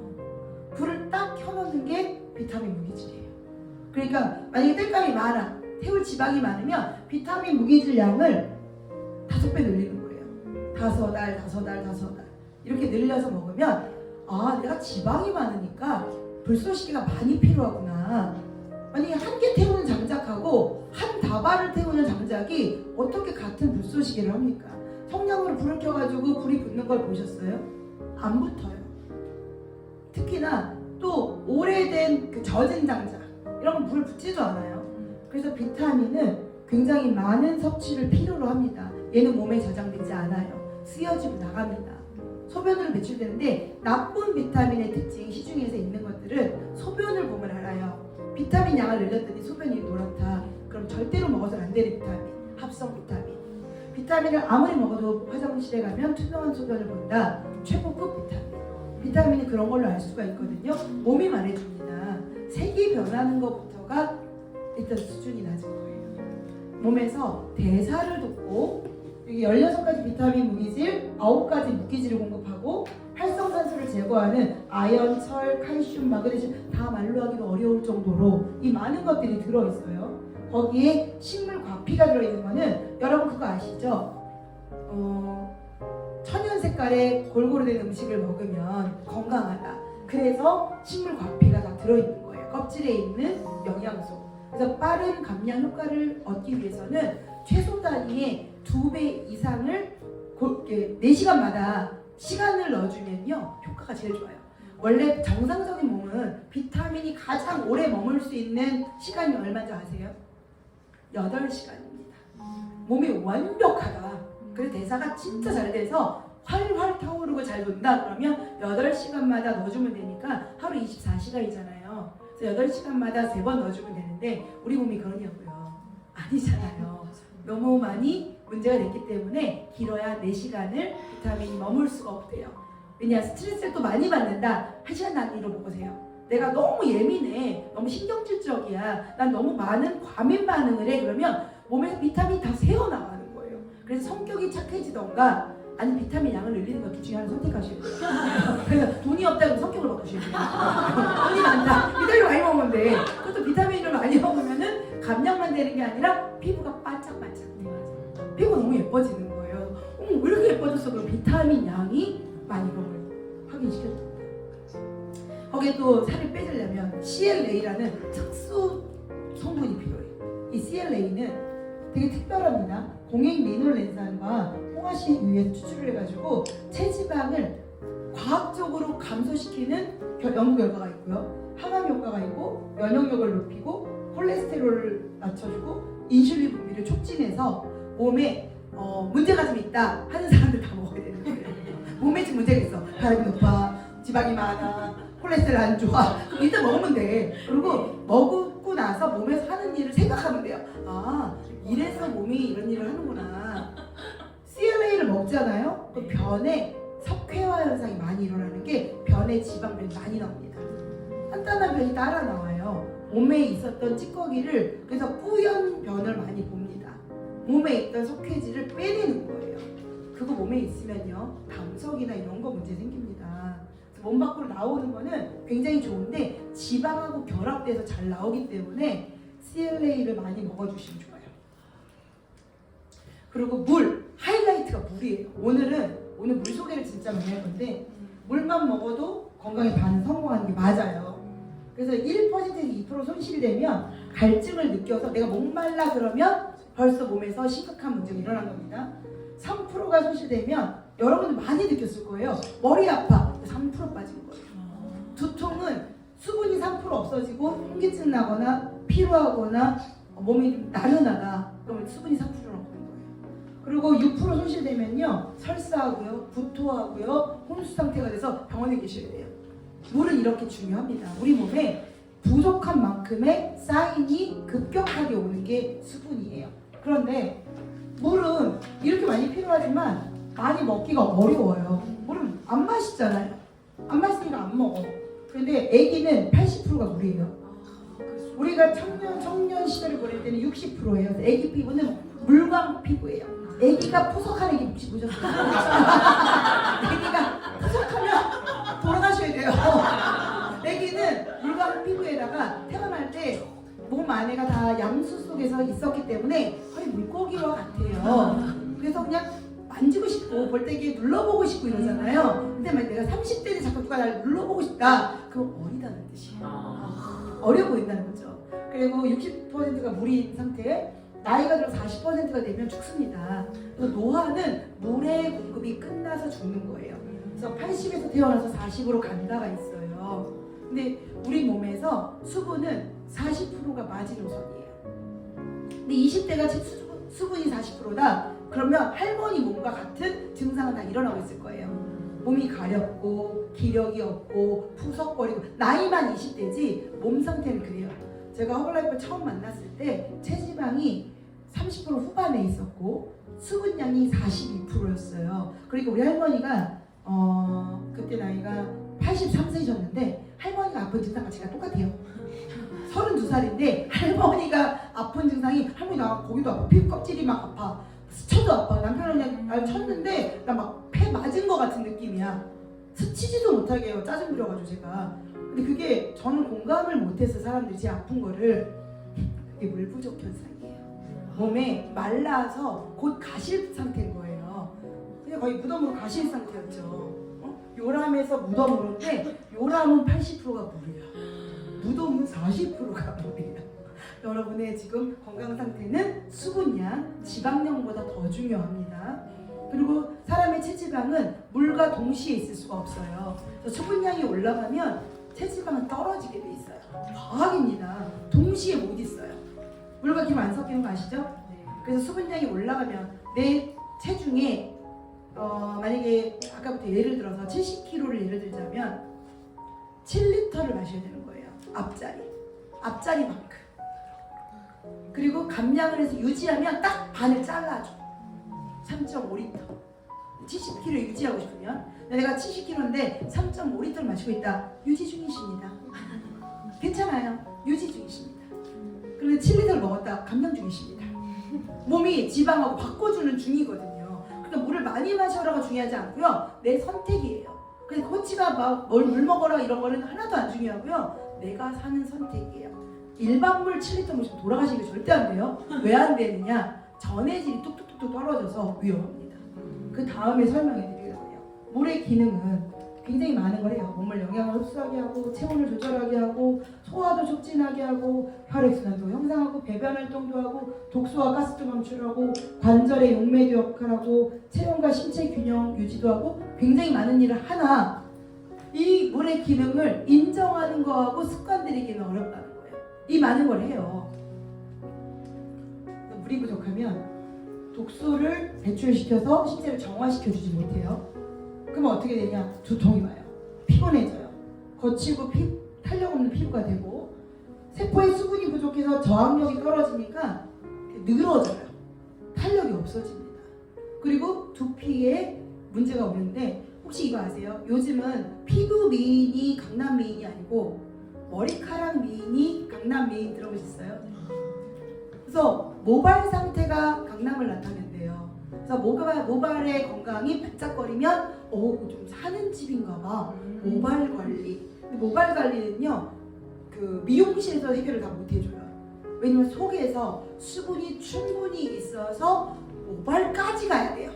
불을 딱 켜놓는 게 비타민 무기질이에요. 그러니까 만약에 땔감이 많아, 태울 지방이 많으면 비타민 무기질 양을 5배 늘리는 거예요. 5알 이렇게 늘려서 먹으면 아, 내가 지방이 많으니까 불쏘시개가 많이 필요하구나. 만약에 한 개 태우는 장작하고 한 다발을 태우는 장작이 어떻게 같은 불쏘시개를 합니까? 성냥으로 불을 켜가지고 불이 붙는 걸 보셨어요? 안 붙어요. 특히나 또 오래된 그 젖은 장작 이런 건 불 붙지도 않아요. 그래서 비타민은 굉장히 많은 섭취를 필요로 합니다. 얘는 몸에 저장되지 않아요. 쓰여지고 나갑니다. 소변으로 배출되는데 나쁜 비타민의 특징 시중에서 있는 것들은 소변을 보면 알아요. 비타민 양을 늘렸더니 소변이 노랗다. 그럼 절대로 먹어서는 안 되는 비타민, 합성 비타민. 비타민을 아무리 먹어도 화장실에 가면 투명한 소변을 본다. 최고급 비타민. 비타민이 그런 걸로 알 수가 있거든요. 몸이 말해줍니다. 색이 변하는 것부터가 일단 수준이 낮은 거예요. 몸에서 대사를 돕고 여기 16가지 비타민 무기질, 9가지 무기질을 공급하고 활성산소를 제거하는 아연, 철, 칼슘, 마그네슘 다 말로 하기도 어려울 정도로 이 많은 것들이 들어있어요. 거기에 식물 과피가 들어있는 거는 여러분 그거 아시죠? 천연 색깔의 골고루 된 음식을 먹으면 건강하다. 그래서 식물 과피가 다 들어있는 거예요. 껍질에 있는 영양소. 그래서 빠른 감량 효과를 얻기 위해서는 최소 단위의 2배 이상을 4시간마다 시간을 넣어주면요 효과가 제일 좋아요. 원래 정상적인 몸은 비타민이 가장 오래 머물 수 있는 시간이 얼마인지 아세요? 8시간입니다. 몸이 완벽하다. 그래서 대사가 진짜 잘 돼서 활활 타오르고 잘 돈다 그러면 8시간마다 넣어주면 되니까 하루 24시간이잖아요. 그래서 8시간마다 3번 넣어주면 되는데 우리 몸이 그러냐고요. 아니잖아요. 너무 많이 문제가 됐기 때문에 길어야 4시간을 비타민이 머물 수가 없대요. 왜냐 스트레스를 또 많이 받는다. 1시간 단위로 먹으세요. 내가 너무 예민해. 너무 신경질적이야. 난 너무 많은 과민 반응을 해. 그러면 몸에서 비타민이 다 새어나가는 거예요. 그래서 성격이 착해지던가 아니면 비타민 양을 늘리는 것 둘 중에 하나 선택하셔야 돼요. 그래서 돈이 없다면 성격을 바꾸셔야 돼요. 돈이 많다. 비타민 많이 먹으면 돼. 그것도 비타민을 많이 먹으면은 감량만 되는 게 아니라 피부가 반짝반짝 돼요. 피부가 너무 예뻐지는 거예요. 왜 이렇게 예뻐졌어? 그럼 비타민 양이 많이 먹을 확인시켰습니다. 거기에 또 살을 빼주려면 CLA라는 특수 성분이 필요해요. 이 CLA는 되게 특별합니다. 공행 리놀렌산과 홍화시유에서 추출을 해가지고 체지방을 과학적으로 감소시키는 연구 결과가 있고요. 항암 효과가 있고 면역력을 높이고 콜레스테롤을 낮춰주고 인슐린 분비를 촉진해서 몸에 문제가 좀 있다 하는 사람들 다 먹어야 되는 거예요. 몸에 지금 문제가 있어. 혈압이 높아, 지방이 많아, 콜레스테롤 안 좋아. 그럼 일단 먹으면 돼. 그리고 먹고 나서 몸에서 하는 일을 생각하면 돼요. 아, 이래서 몸이 이런 일을 하는구나. CLA를 먹잖아요. 그 변에 석회화 현상이 많이 일어나는 게 변에 지방변이 많이 나옵니다. 간단한 변이 따라 나와요. 몸에 있었던 찌꺼기를 그래서 뿌연 변을 많이 봅니다. 몸에 있던 석회질을 빼내는 거예요. 그거 몸에 있으면요 담석이나 이런 거 문제 생깁니다. 그래서 몸 밖으로 나오는 거는 굉장히 좋은데 지방하고 결합돼서 잘 나오기 때문에 CLA를 많이 먹어주시면 좋아요. 그리고 물, 하이라이트가 물이에요. 오늘 물 소개를 진짜 많이 할 건데 물만 먹어도 건강에 반 성공하는 게 맞아요. 그래서 1%에서 2% 손실되면 갈증을 느껴서 내가 목말라 그러면 벌써 몸에서 심각한 문제가 일어난 겁니다. 3%가 손실되면 여러분들 많이 느꼈을 거예요. 머리 아파, 3% 빠진 거예요. 두통은 수분이 3% 없어지고 현기증 나거나 피로하거나 몸이 나른하다 그러면 수분이 3%는 없는 거예요. 그리고 6% 손실되면요 설사하고요 구토하고요 혼수 상태가 돼서 병원에 계셔야 돼요. 물은 이렇게 중요합니다. 우리 몸에 부족한 만큼의 사인이 급격하게 오는 게 수분이에요. 그런데 물은 이렇게 많이 필요하지만 많이 먹기가 어려워요. 물은 안 마시잖아요. 안 마시니까 안 먹어. 그런데 아기는 80%가 물이에요. 우리가 청년 시절을 보낼 때는 60%예요. 아기 피부는 물광 피부예요. 아기가 푸석한 아기 혹시 보셨어요? 아기가 푸석하면 돌아가셔야 돼요. 아기는 물광 피부에다가 태어날 때 몸 안에가 다 양수 속에서 있었기 때문에 거의 물고기와 같아요. 그래서 그냥 만지고 싶고 볼때기 눌러보고 싶고 이러잖아요. 근데 만약 내가 30대에 자꾸 누가 날 눌러보고 싶다 그럼 어리다는 뜻이에요. 어려 보인다는 거죠. 그리고 60%가 물인 상태에 나이가 들어 40%가 되면 죽습니다. 그래서 노화는 물의 공급이 끝나서 죽는 거예요. 그래서 80에서 태어나서 40으로 간다가 있어요. 근데 우리 몸에서 수분은 40%가 마지노선이에요. 근데 20대가 수분이 40%다. 그러면 할머니 몸과 같은 증상은 다 일어나고 있을 거예요. 몸이 가렵고 기력이 없고 푸석거리고 나이만 20대지 몸 상태는 그래요. 제가 허블라이프를 처음 만났을 때 체지방이 30% 후반에 있었고 수분량이 42%였어요. 그리고 우리 할머니가 그때 나이가 83세셨는데 할머니가 아픈 증상과 제가 똑같아요. 32살인데 할머니가 아픈 증상이 할머니 나 거기도 아파, 피부 껍질이 막 아파, 스쳐도 아파. 남편은 그냥 날 쳤는데 나 막 패 맞은 것 같은 느낌이야. 스치지도 못하게 해요. 짜증 부려가지고 제가. 근데 그게 저는 공감을 못해서 사람들이 제 아픈 거를 그게 물 부족 현상이에요. 몸에 말라서 곧 가실 상태인 거예요. 그냥 거의 무덤으로 가실 상태였죠. 요람에서 무덤으로인데 요람은 80%가 물이에요. 무덤은 40%가 물이에요. 여러분의 지금 건강 상태는 수분량, 지방량보다 더 중요합니다. 그리고 사람의 체지방은 물과 동시에 있을 수가 없어요. 그래서 수분량이 올라가면 체지방은 떨어지게 돼 있어요. 과학입니다. 동시에 못 있어요. 물과 기름 안 섞이는 거 아시죠? 그래서 수분량이 올라가면 내 체중에 만약에 아까부터 예를 들어서 70kg를 예를 들자면 7리터를 마셔야 되는 거예요. 앞자리만큼. 그리고 감량을 해서 유지하면 딱 반을 잘라줘. 3.5리터. 70kg 유지하고 싶으면 내가 70kg인데 3.5리터를 마시고 있다. 유지 중이십니다. 괜찮아요. 유지 중이십니다. 그런데 7리터를 먹었다. 감량 중이십니다. 몸이 지방하고 바꿔주는 중이거든요. 그러니까 물을 많이 마셔라가 중요하지 않고요. 내 선택이에요. 그래서 코치가 막 물 먹어라 이런 거는 하나도 안 중요하고요. 내가 사는 선택이에요. 일반 물 7리터 마시면 돌아가시는 게 절대 안 돼요. 왜 안 되느냐? 전해질이 뚝뚝뚝뚝 떨어져서 위험합니다. 그 다음에 설명해 드리려고요. 물의 기능은 굉장히 많은 걸 해요. 몸을 영양을 흡수하게 하고 체온을 조절하게 하고 소화도 촉진하게 하고 혈액순환도 형성하고 배변 활동도 하고 독소와 가스도 방출하고 관절의 용매도 역할하고 체온과 신체 균형 유지도 하고 굉장히 많은 일을 하나 이 물의 기능을 인정하는 거하고 습관 들이기는 어렵다는 거예요. 이 많은 걸 해요. 물이 부족하면 독소를 배출시켜서 신체를 정화시켜주지 못해요. 그러면 어떻게 되냐? 두통이 와요. 피곤해져요. 거칠고 탄력 없는 피부가 되고 세포의 수분이 부족해서 저항력이 떨어지니까 늘어져요. 탄력이 없어집니다. 그리고 두피에 문제가 오는데 혹시 이거 아세요? 요즘은 피부 미인이 강남 미인이 아니고 머리카락 미인이 강남 미인 들어보셨어요? 그래서 모발 상태가 강남을 나타낸대요. 그래서 모발의 건강이 반짝거리면 좀 사는 집인가 봐. 모발 관리. 근데 모발 관리는요. 그 미용실에서 해결을 다 못 해줘요. 왜냐면 속에서 수분이 충분히 있어서 모발까지 가야 돼요.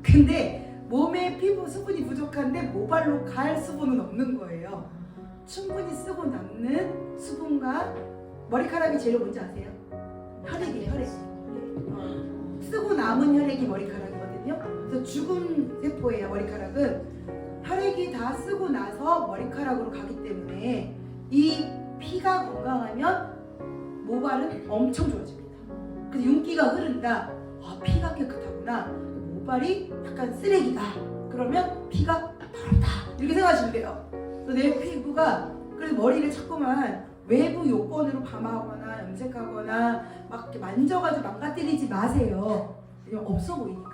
근데 몸에 피부 수분이 부족한데 모발로 갈 수분은 없는 거예요. 충분히 쓰고 남는 수분과 머리카락이 재료 뭔지 아세요? 혈액이에요, 혈액. 쓰고 남은 혈액이 머리카락이거든요. 그래서 죽은 세포예요, 머리카락은. 혈액이 다 쓰고 나서 머리카락으로 가기 때문에 이 피가 건강하면 모발은 엄청 좋아집니다. 그래서 윤기가 흐른다. 피가 깨끗하구나. 모발이 약간 쓰레기다. 그러면 피가 더럽다. 이렇게 생각하시면 돼요. 그래서 내 피부가 그래서 머리를 자꾸만 외부 요건으로 밤하거나 염색하거나 막 이렇게 만져가지고 망가뜨리지 마세요. 그냥 없어 보이니까.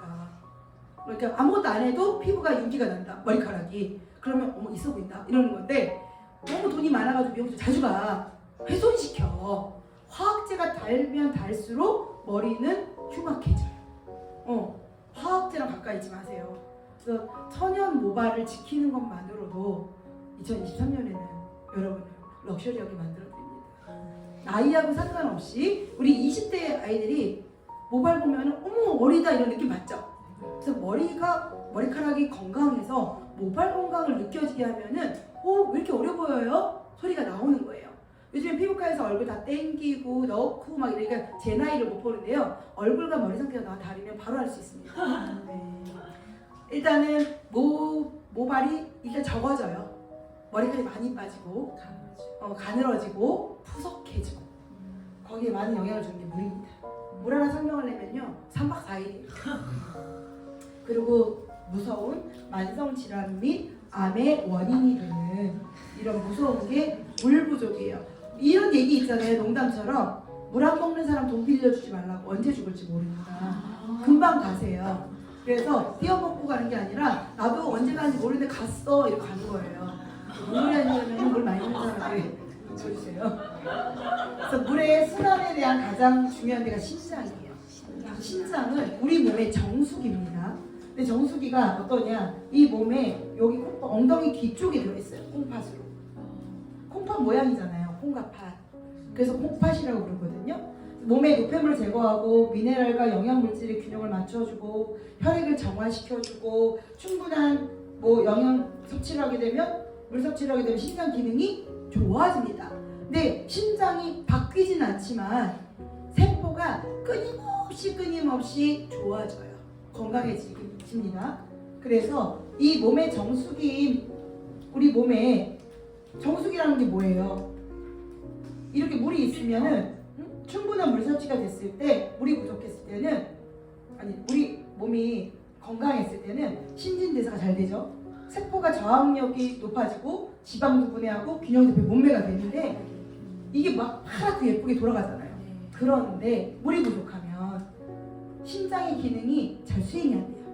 그러니까 아무것도 안 해도 피부가 윤기가 난다. 머리카락이. 그러면 어머 있어 보인다. 이러는 건데 너무 돈이 많아가지고 미용실 자주 가. 훼손시켜. 화학제가 달면 달수록 머리는 흉악해져요. 화학제랑 가까이 있지 마세요. 그래서 천연 모발을 지키는 것만으로도 2023년에는 여러분을 럭셔리하게 만들어드립니다. 나이하고 상관없이 우리 20대 아이들이 모발 보면은 어머 어리다 이런 느낌 받죠? 그래서 머리카락이 건강해서 모발 건강을 느껴지게 하면은 왜 이렇게 어려 보여요? 소리가 나오는 거예요. 요즘 피부과에서 얼굴 다 땡기고 넣고 막 이러니까 제 나이를 못 보는데요. 얼굴과 머리 상태가 다르면 바로 알 수 있습니다. 네. 일단은 모발이 일단 적어져요. 머리카락이 많이 빠지고 가늘어지고 푸석해지고 거기에 많은 영향을 주는 게 물입니다. 물 하나 설명하려면요 3박 4일이에요. 그리고 무서운 만성질환 및 암의 원인이 되는 이런 무서운 게 물 부족이에요. 이런 얘기 있잖아요. 농담처럼 물 안 먹는 사람 돈 빌려주지 말라고. 언제 죽을지 모르니까 금방 가세요. 그래서 뛰어먹고 가는 게 아니라 나도 언제 가는지 모르는데 갔어 이렇게 가는 거예요. 물이 아니면 물 많이 먹는 사람들이 줘주세요. 그래서 물의 순환에 대한 가장 중요한 데가 심장이에요. 심장은 우리 몸의 정수기입니다. 근데 정수기가 어떠냐? 이 몸에 여기 엉덩이 뒤쪽에 들어있어요. 콩팥으로. 콩팥 모양이잖아요. 콩과 팥. 그래서 콩팥이라고 부르거든요. 몸의 노폐물을 제거하고 미네랄과 영양물질의 균형을 맞춰주고 혈액을 정화시켜주고 충분한 영양 섭취를 하게 되면 물 섭취를 하게 되면 심장 기능이 좋아집니다. 근데 심장이 바뀌진 않지만 세포가 끊임없이 좋아져요. 건강해집니다. 그래서 이 몸의 정수기인 우리 몸에 정수기라는 게 뭐예요? 이렇게 물이 있으면은 충분한 물 섭취가 됐을 때 물이 부족했을 때는 우리 몸이 건강했을 때는 신진대사가 잘 되죠. 세포가 저항력이 높아지고 지방도 분해하고 균형되게 몸매가 되는데 이게 막 파랗고 예쁘게 돌아가잖아요. 그런데 물이 부족하면 심장의 기능이 잘 수행이 안 돼요.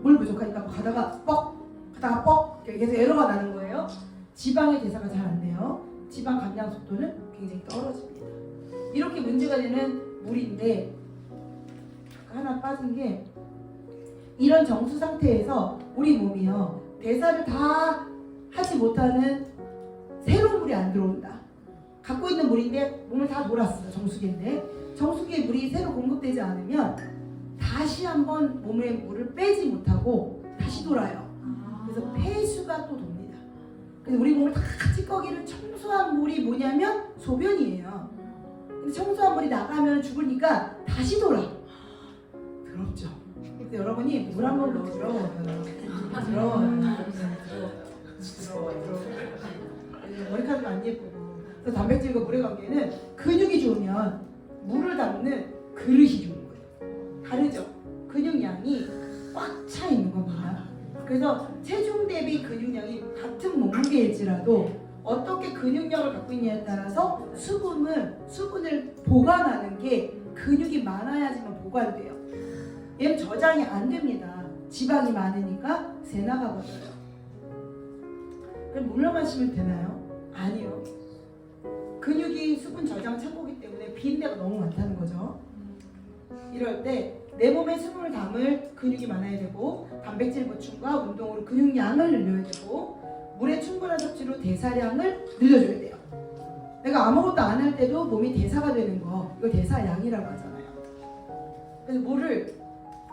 물 부족하니까 가다가 뻑 계속 에러가 나는 거예요. 지방의 대사가 잘 안 돼요. 지방 감량 속도는 굉장히 떨어집니다. 이렇게 문제가 되는 물인데 하나 빠진 게 이런 정수 상태에서 우리 몸이요 대사를 다 하지 못하는 새로운 물이 안 들어온다. 갖고 있는 물인데 몸을 다 몰았어요. 정수기인데 정수기에 물이 새로 공급되지 않으면 다시 한번 몸에 물을 빼지 못하고 다시 돌아요. 그래서 폐수가 또 돕니다. 그래서 우리 몸을 다 찌꺼기를 청소한 물이 뭐냐면 소변이에요. 근데 청소한 물이 나가면 죽으니까 다시 돌아. 더럽죠. 근데 여러분이 물 한 번 넣어줘요. 머리카락도 안 예쁘고. 그래서 단백질과 물의 관계는 근육이 좋으면 물을 담는 그릇이 좋은 거예요. 다르죠. 근육량이 꽉 차 있는 겁니다. 그래서 체중 대비 근육량이 같은 몸무게일지라도 어떻게 근육량을 갖고 있냐에 따라서 수분을 보관하는 게 근육이 많아야지만 보관돼요. 얘는 저장이 안 됩니다. 지방이 많으니까 새 나가버려요. 그럼 물로 마시면 되나요? 아니요. 근육이 수분 저장 창고기 때문에 비린내가 너무 많다는 거죠. 이럴 때 내 몸에 수분을 담을 근육이 많아야 되고 단백질 보충과 운동으로 근육량을 늘려야 되고 물의 충분한 섭취로 대사량을 늘려줘야 돼요. 내가 아무것도 안 할 때도 몸이 대사가 되는 거 이거 대사량이라고 하잖아요. 그래서 물을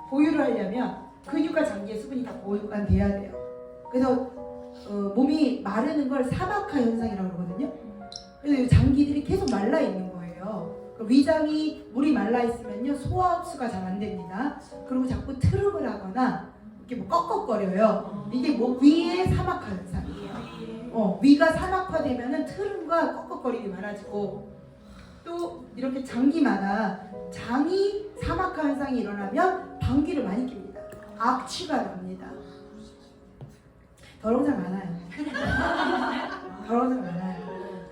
보유를 하려면 근육과 장기의 수분이 다 보유가 돼야 돼요. 그래서 몸이 마르는 걸 사막화 현상이라고 그러거든요. 그래서 장기들이 계속 말라 있는 거예요. 위장이 물이 말라 있으면요 소화 흡수가 잘 안 됩니다. 그리고 자꾸 트름을 하거나 이렇게 꺽꺽거려요. 이게 위의 사막화 현상이에요. 위가 사막화되면은 트름과 꺽꺽거림이 많아지고 또 이렇게 장기마다 장이 사막화 현상이 일어나면 방귀를 많이 낍니다. 악취가 납니다. 더러운 사람 많아요. 더러운 사람 많아요.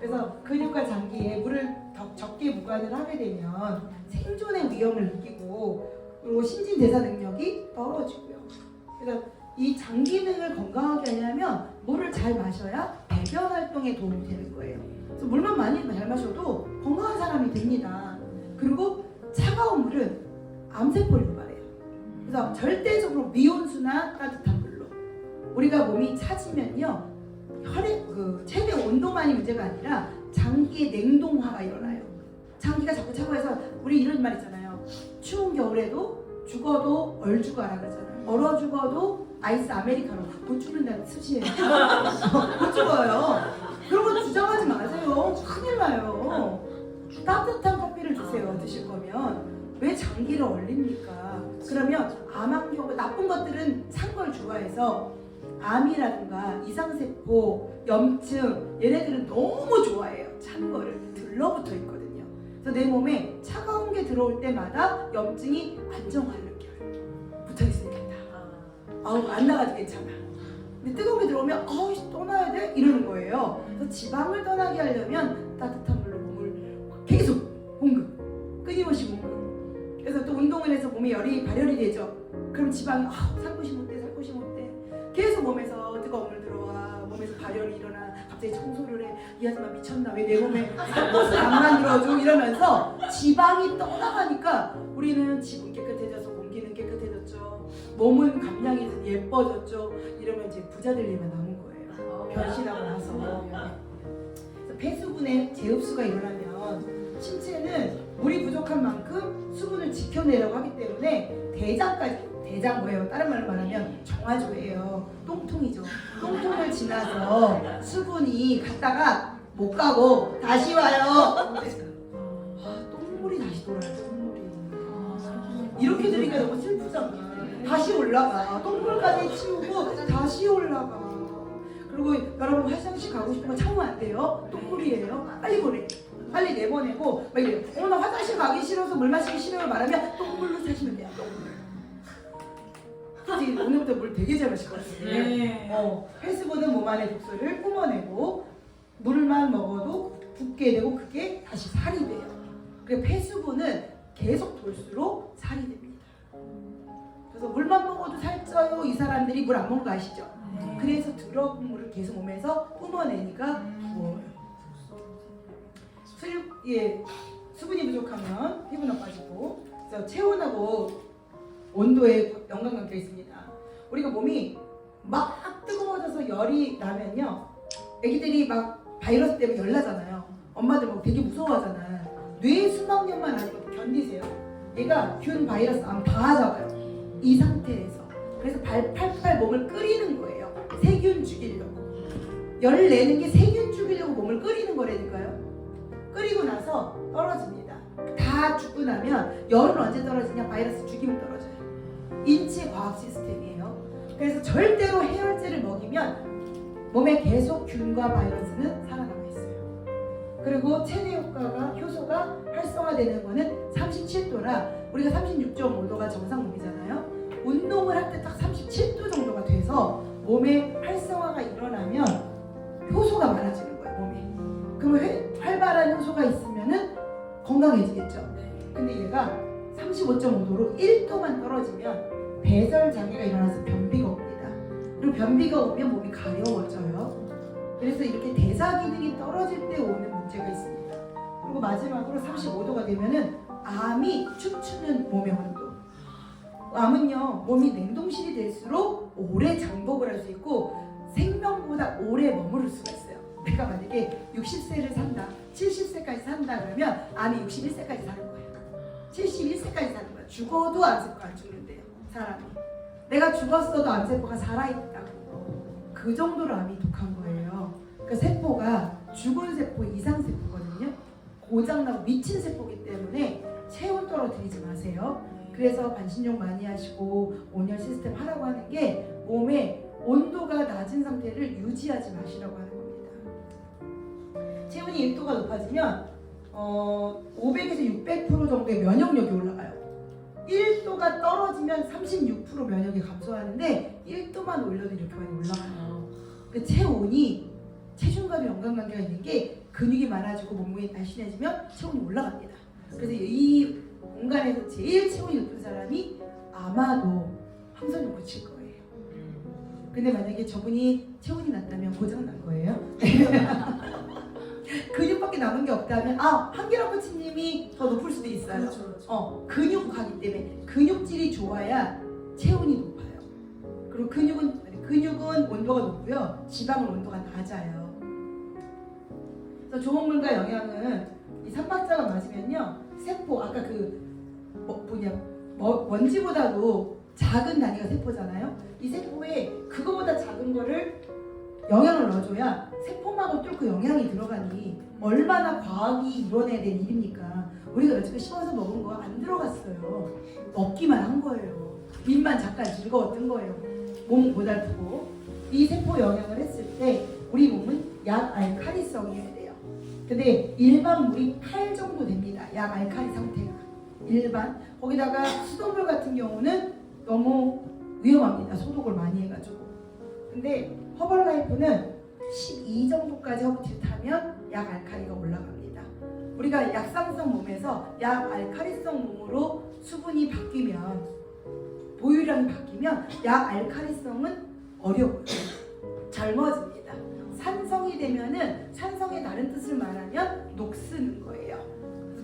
그래서 근육과 장기에 물을 적게 무관을 하게 되면 생존의 위험을 느끼고 그리고 신진대사 능력이 떨어지고요. 그래서 이 장 기능을 건강하게 하려면 물을 잘 마셔야 배변 활동에 도움이 되는 거예요. 그래서 물만 많이 잘 마셔도 건강한 사람이 됩니다. 그리고 차가운 물은 암세포를 유발해요. 그래서 절대적으로 미온수나 따뜻한 물로 우리가 몸이 차지면요 혈액 체내 온도만이 문제가 아니라 장기의 냉동화가 일어나요. 장기가 자꾸 차가워서 우리 이런 말 있잖아요. 추운 겨울에도 죽어도 얼죽어라 그러잖아요. 얼어 죽어도 아이스 아메리카노 못 죽는다는 뜻이에요. 못 죽어요. 그런 거 주장하지 마세요. 큰일 큰일 나요. 따뜻한 커피를 드세요. 드실 거면 왜 장기를 얼립니까? 그러면 암환경 나쁜 것들은 산 걸 좋아해서 암이라든가 이상세포, 염증 얘네들은 너무 좋아해요. 찬 거를 들러붙어 있거든요. 그래서 내 몸에 차가운 게 들어올 때마다 염증이 안정화를 느껴요. 붙어 있으니까 아우 안 나가도 괜찮아. 근데 뜨거운 게 들어오면 아우 떠나야 돼? 이러는 거예요. 그래서 지방을 떠나게 하려면 따뜻한 물로 몸을 계속 공급, 끊임없이 공급. 그래서 또 운동을 해서 몸에 열이 발열이 되죠. 그럼 지방이 살 곳이 못 돼, 살 곳이 못 돼. 계속 몸에서 뜨거운 물 들어와, 몸에서 발열이 일어나. 갑자기 청소를 해. 이 아줌마 미쳤나? 왜 내 몸에 살곳을 안 만들어줘? 이러면서 지방이 떠나가니까 우리는 집은 깨끗해져서 공기는 깨끗해졌죠. 몸은 감량이 예뻐졌죠. 이러면 이제 부자들리면 남은 거예요. 변신하고 나서. 그래서 폐수분의 재흡수가 일어나면 신체는 물이 부족한 만큼 수분을 지켜내려고 하기 때문에 대장 뭐예요? 다른 말로 말하면 정화조예요. 똥통이죠. 똥통을 지나서 수분이 갔다가 못 가고 다시 와요. 똥물이 다시 돌아요. 똥물이. 이렇게 들으니까 너무 슬프잖아. 다시 올라가. 똥물까지 치우고 다시 올라가. 그리고 여러분 화장실 가고 싶은 거 참으면 안 돼요. 똥물이에요. 빨리 보내. 빨리 내보내고 막 이래요. 나 화장실 가기 싫어서 물 마시기 싫어요 말하면 똥물로 사시면 돼요. 똥물. 솔직히 오늘부터 물 되게 잘 마실 것 같아요. 네. 폐수분은 몸 안의 독소를 뿜어내고 물만 먹어도 붓게 되고 그게 다시 살이 돼요. 그 폐수분은 계속 돌수록 살이 됩니다. 그래서 물만 먹어도 살쪄요. 이 사람들이 물 안 먹는 거 아시죠? 그래서 더러운 물을 계속 몸에서 뿜어내니까 부어요. 수분이 부족하면 피부 나빠지고, 그래서 체온하고 온도에 연관관계가 있습니다. 우리가 몸이 막 뜨거워져서 열이 나면요, 애기들이 막 바이러스 때문에 열나잖아요. 엄마들 막 되게 무서워하잖아요. 뇌 수막염만 아니고 견디세요. 얘가 균, 바이러스, 암 다 잡아요. 이 상태에서. 그래서 팔팔 몸을 끓이는 거예요. 세균 죽이려고. 열 내는 게 세균 죽이려고 몸을 끓이는 거라니까요. 끓이고 나서 떨어집니다. 다 죽고 나면 열은 언제 떨어지냐? 바이러스 죽이면 떨어져요. 인체 과학 시스템이에요. 그래서 절대로 해열제를 먹이면 몸에 계속 균과 바이러스는 살아남아 있어요. 그리고 체내 효소가 활성화되는 거는 37도라 우리가 36.5도가 정상 몸이잖아요. 운동을 할 때 딱 37도 정도가 돼서 몸에 활성화가 일어나면 효소가 많아지는 거예요. 몸에. 그러면 활발한 효소가 있으면은 건강해지겠죠. 근데 얘가 35.5도로 1도만 떨어지면 배설 장애가 일어나서 변비가 옵니다. 그리고 변비가 오면 몸이 가려워져요. 그래서 이렇게 대사 기능이 떨어질 때 오는 문제가 있습니다. 그리고 마지막으로 35도가 되면은 암이 춤추는 몸의 온도. 암은요, 몸이 냉동실이 될수록 오래 장복을 할 수 있고 생명보다 오래 머무를 수가 있어요. 내가 만약에 60세를 산다, 70세까지 산다 그러면 암이 61세까지 사는 거예요. 71세까지 사는 거예요. 죽어도 암세포가 안 죽는데요, 사람이. 내가 죽었어도 암세포가 살아있다고. 그 정도로 암이 독한 거예요. 그 세포가 죽은 세포, 이상세포거든요. 고장나고 미친 세포이기 때문에 체온 떨어뜨리지 마세요. 그래서 반신욕 많이 하시고 온열 시스템 하라고 하는 게 몸에 온도가 낮은 상태를 유지하지 마시라고 하는 겁니다. 체온이 1도가 높아지면 500에서 600% 정도의 면역력이 올라가요. 1도가 떨어지면 36% 면역이 감소하는데 1도만 올려도 이렇게 많이 올라가요. 그 체온이 체중과도 연관관계가 있는 게 근육이 많아지고 몸무게 날씬해지면 체온이 올라갑니다. 그래서 이 공간에서 제일 체온이 높은 사람이 아마도 항산화 고칠 거예요. 근데 만약에 저분이 체온이 낮다면 고장난 거예요. 근육밖에 남은 게 없다면 한기라 코치님이 더 높을 수도 있어요. 그렇죠. 근육하기 때문에 근육질이 좋아야 체온이 높아요. 그리고 근육은 온도가 높고요, 지방은 온도가 낮아요. 그래서 좋은 물과 영양은 이 삼박자가 맞으면요, 세포 아까 먼지보다도 작은 단위가 세포잖아요. 이 세포에 그거보다 작은 거를 영양을 넣어줘야 세포막을 뚫고 영양이 들어가니 얼마나 과학이 이뤄내야 될 일입니까? 우리가 여태껏 씹어서 먹은 거 안 들어갔어요. 먹기만 한 거예요. 입만 잠깐 즐거웠던 거예요. 몸 고달프고. 이 세포 영양을 했을 때 우리 몸은 약 알칼리성이어야 돼요. 근데 일반 물이 8 정도 됩니다. 약 알칼리 상태가. 일반. 거기다가 수돗물 같은 경우는 너무 위험합니다. 소독을 많이 해가지고. 근데 허벌라이프는 12 정도까지 허브티를 타면 약 알칼리가 올라갑니다. 우리가 약상성 몸에서 약 알칼리성 몸으로 수분이 바뀌면, 보유량이 바뀌면 약 알칼리성은 어려워요. 젊어집니다. 산성이 되면은, 산성의 다른 뜻을 말하면 녹쓰는 거예요.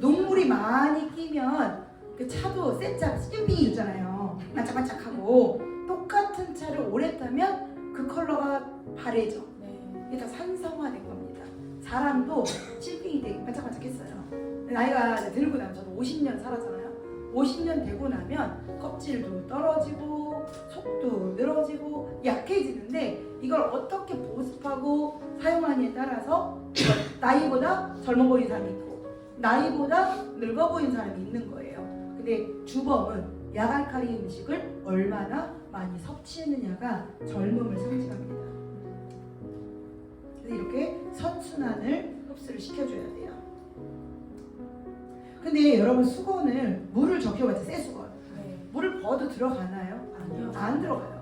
녹물이 많이 끼면 그 차도 새 차, 찐빙이 있잖아요. 반짝반짝하고. 똑같은 차를 오래 타면 그 컬러가 바래져. 이게 다 산성화된 겁니다. 사람도 찐빙이 되게 반짝반짝했어요. 나이가 들고 나면, 저도 50년 살았잖아요. 50년 되고 나면 껍질도 떨어지고 속도 늘어지고 약해지는데, 이걸 어떻게 보습하고 사용하느냐에 따라서 나이보다 젊어 보이는 사람이 있고 나이보다 늙어 보이는 사람이 있는 거예요. 근데 주범은 약알칼리 음식을 얼마나 많이 섭취했느냐가 젊음을 상징합니다. 그래서 이렇게 선순환을 흡수를 시켜줘야 돼요. 근데 여러분, 수건을 물을 적셔봤죠? 새 수건. 물을 부어도 들어가나요? 아니요. 안 들어가요.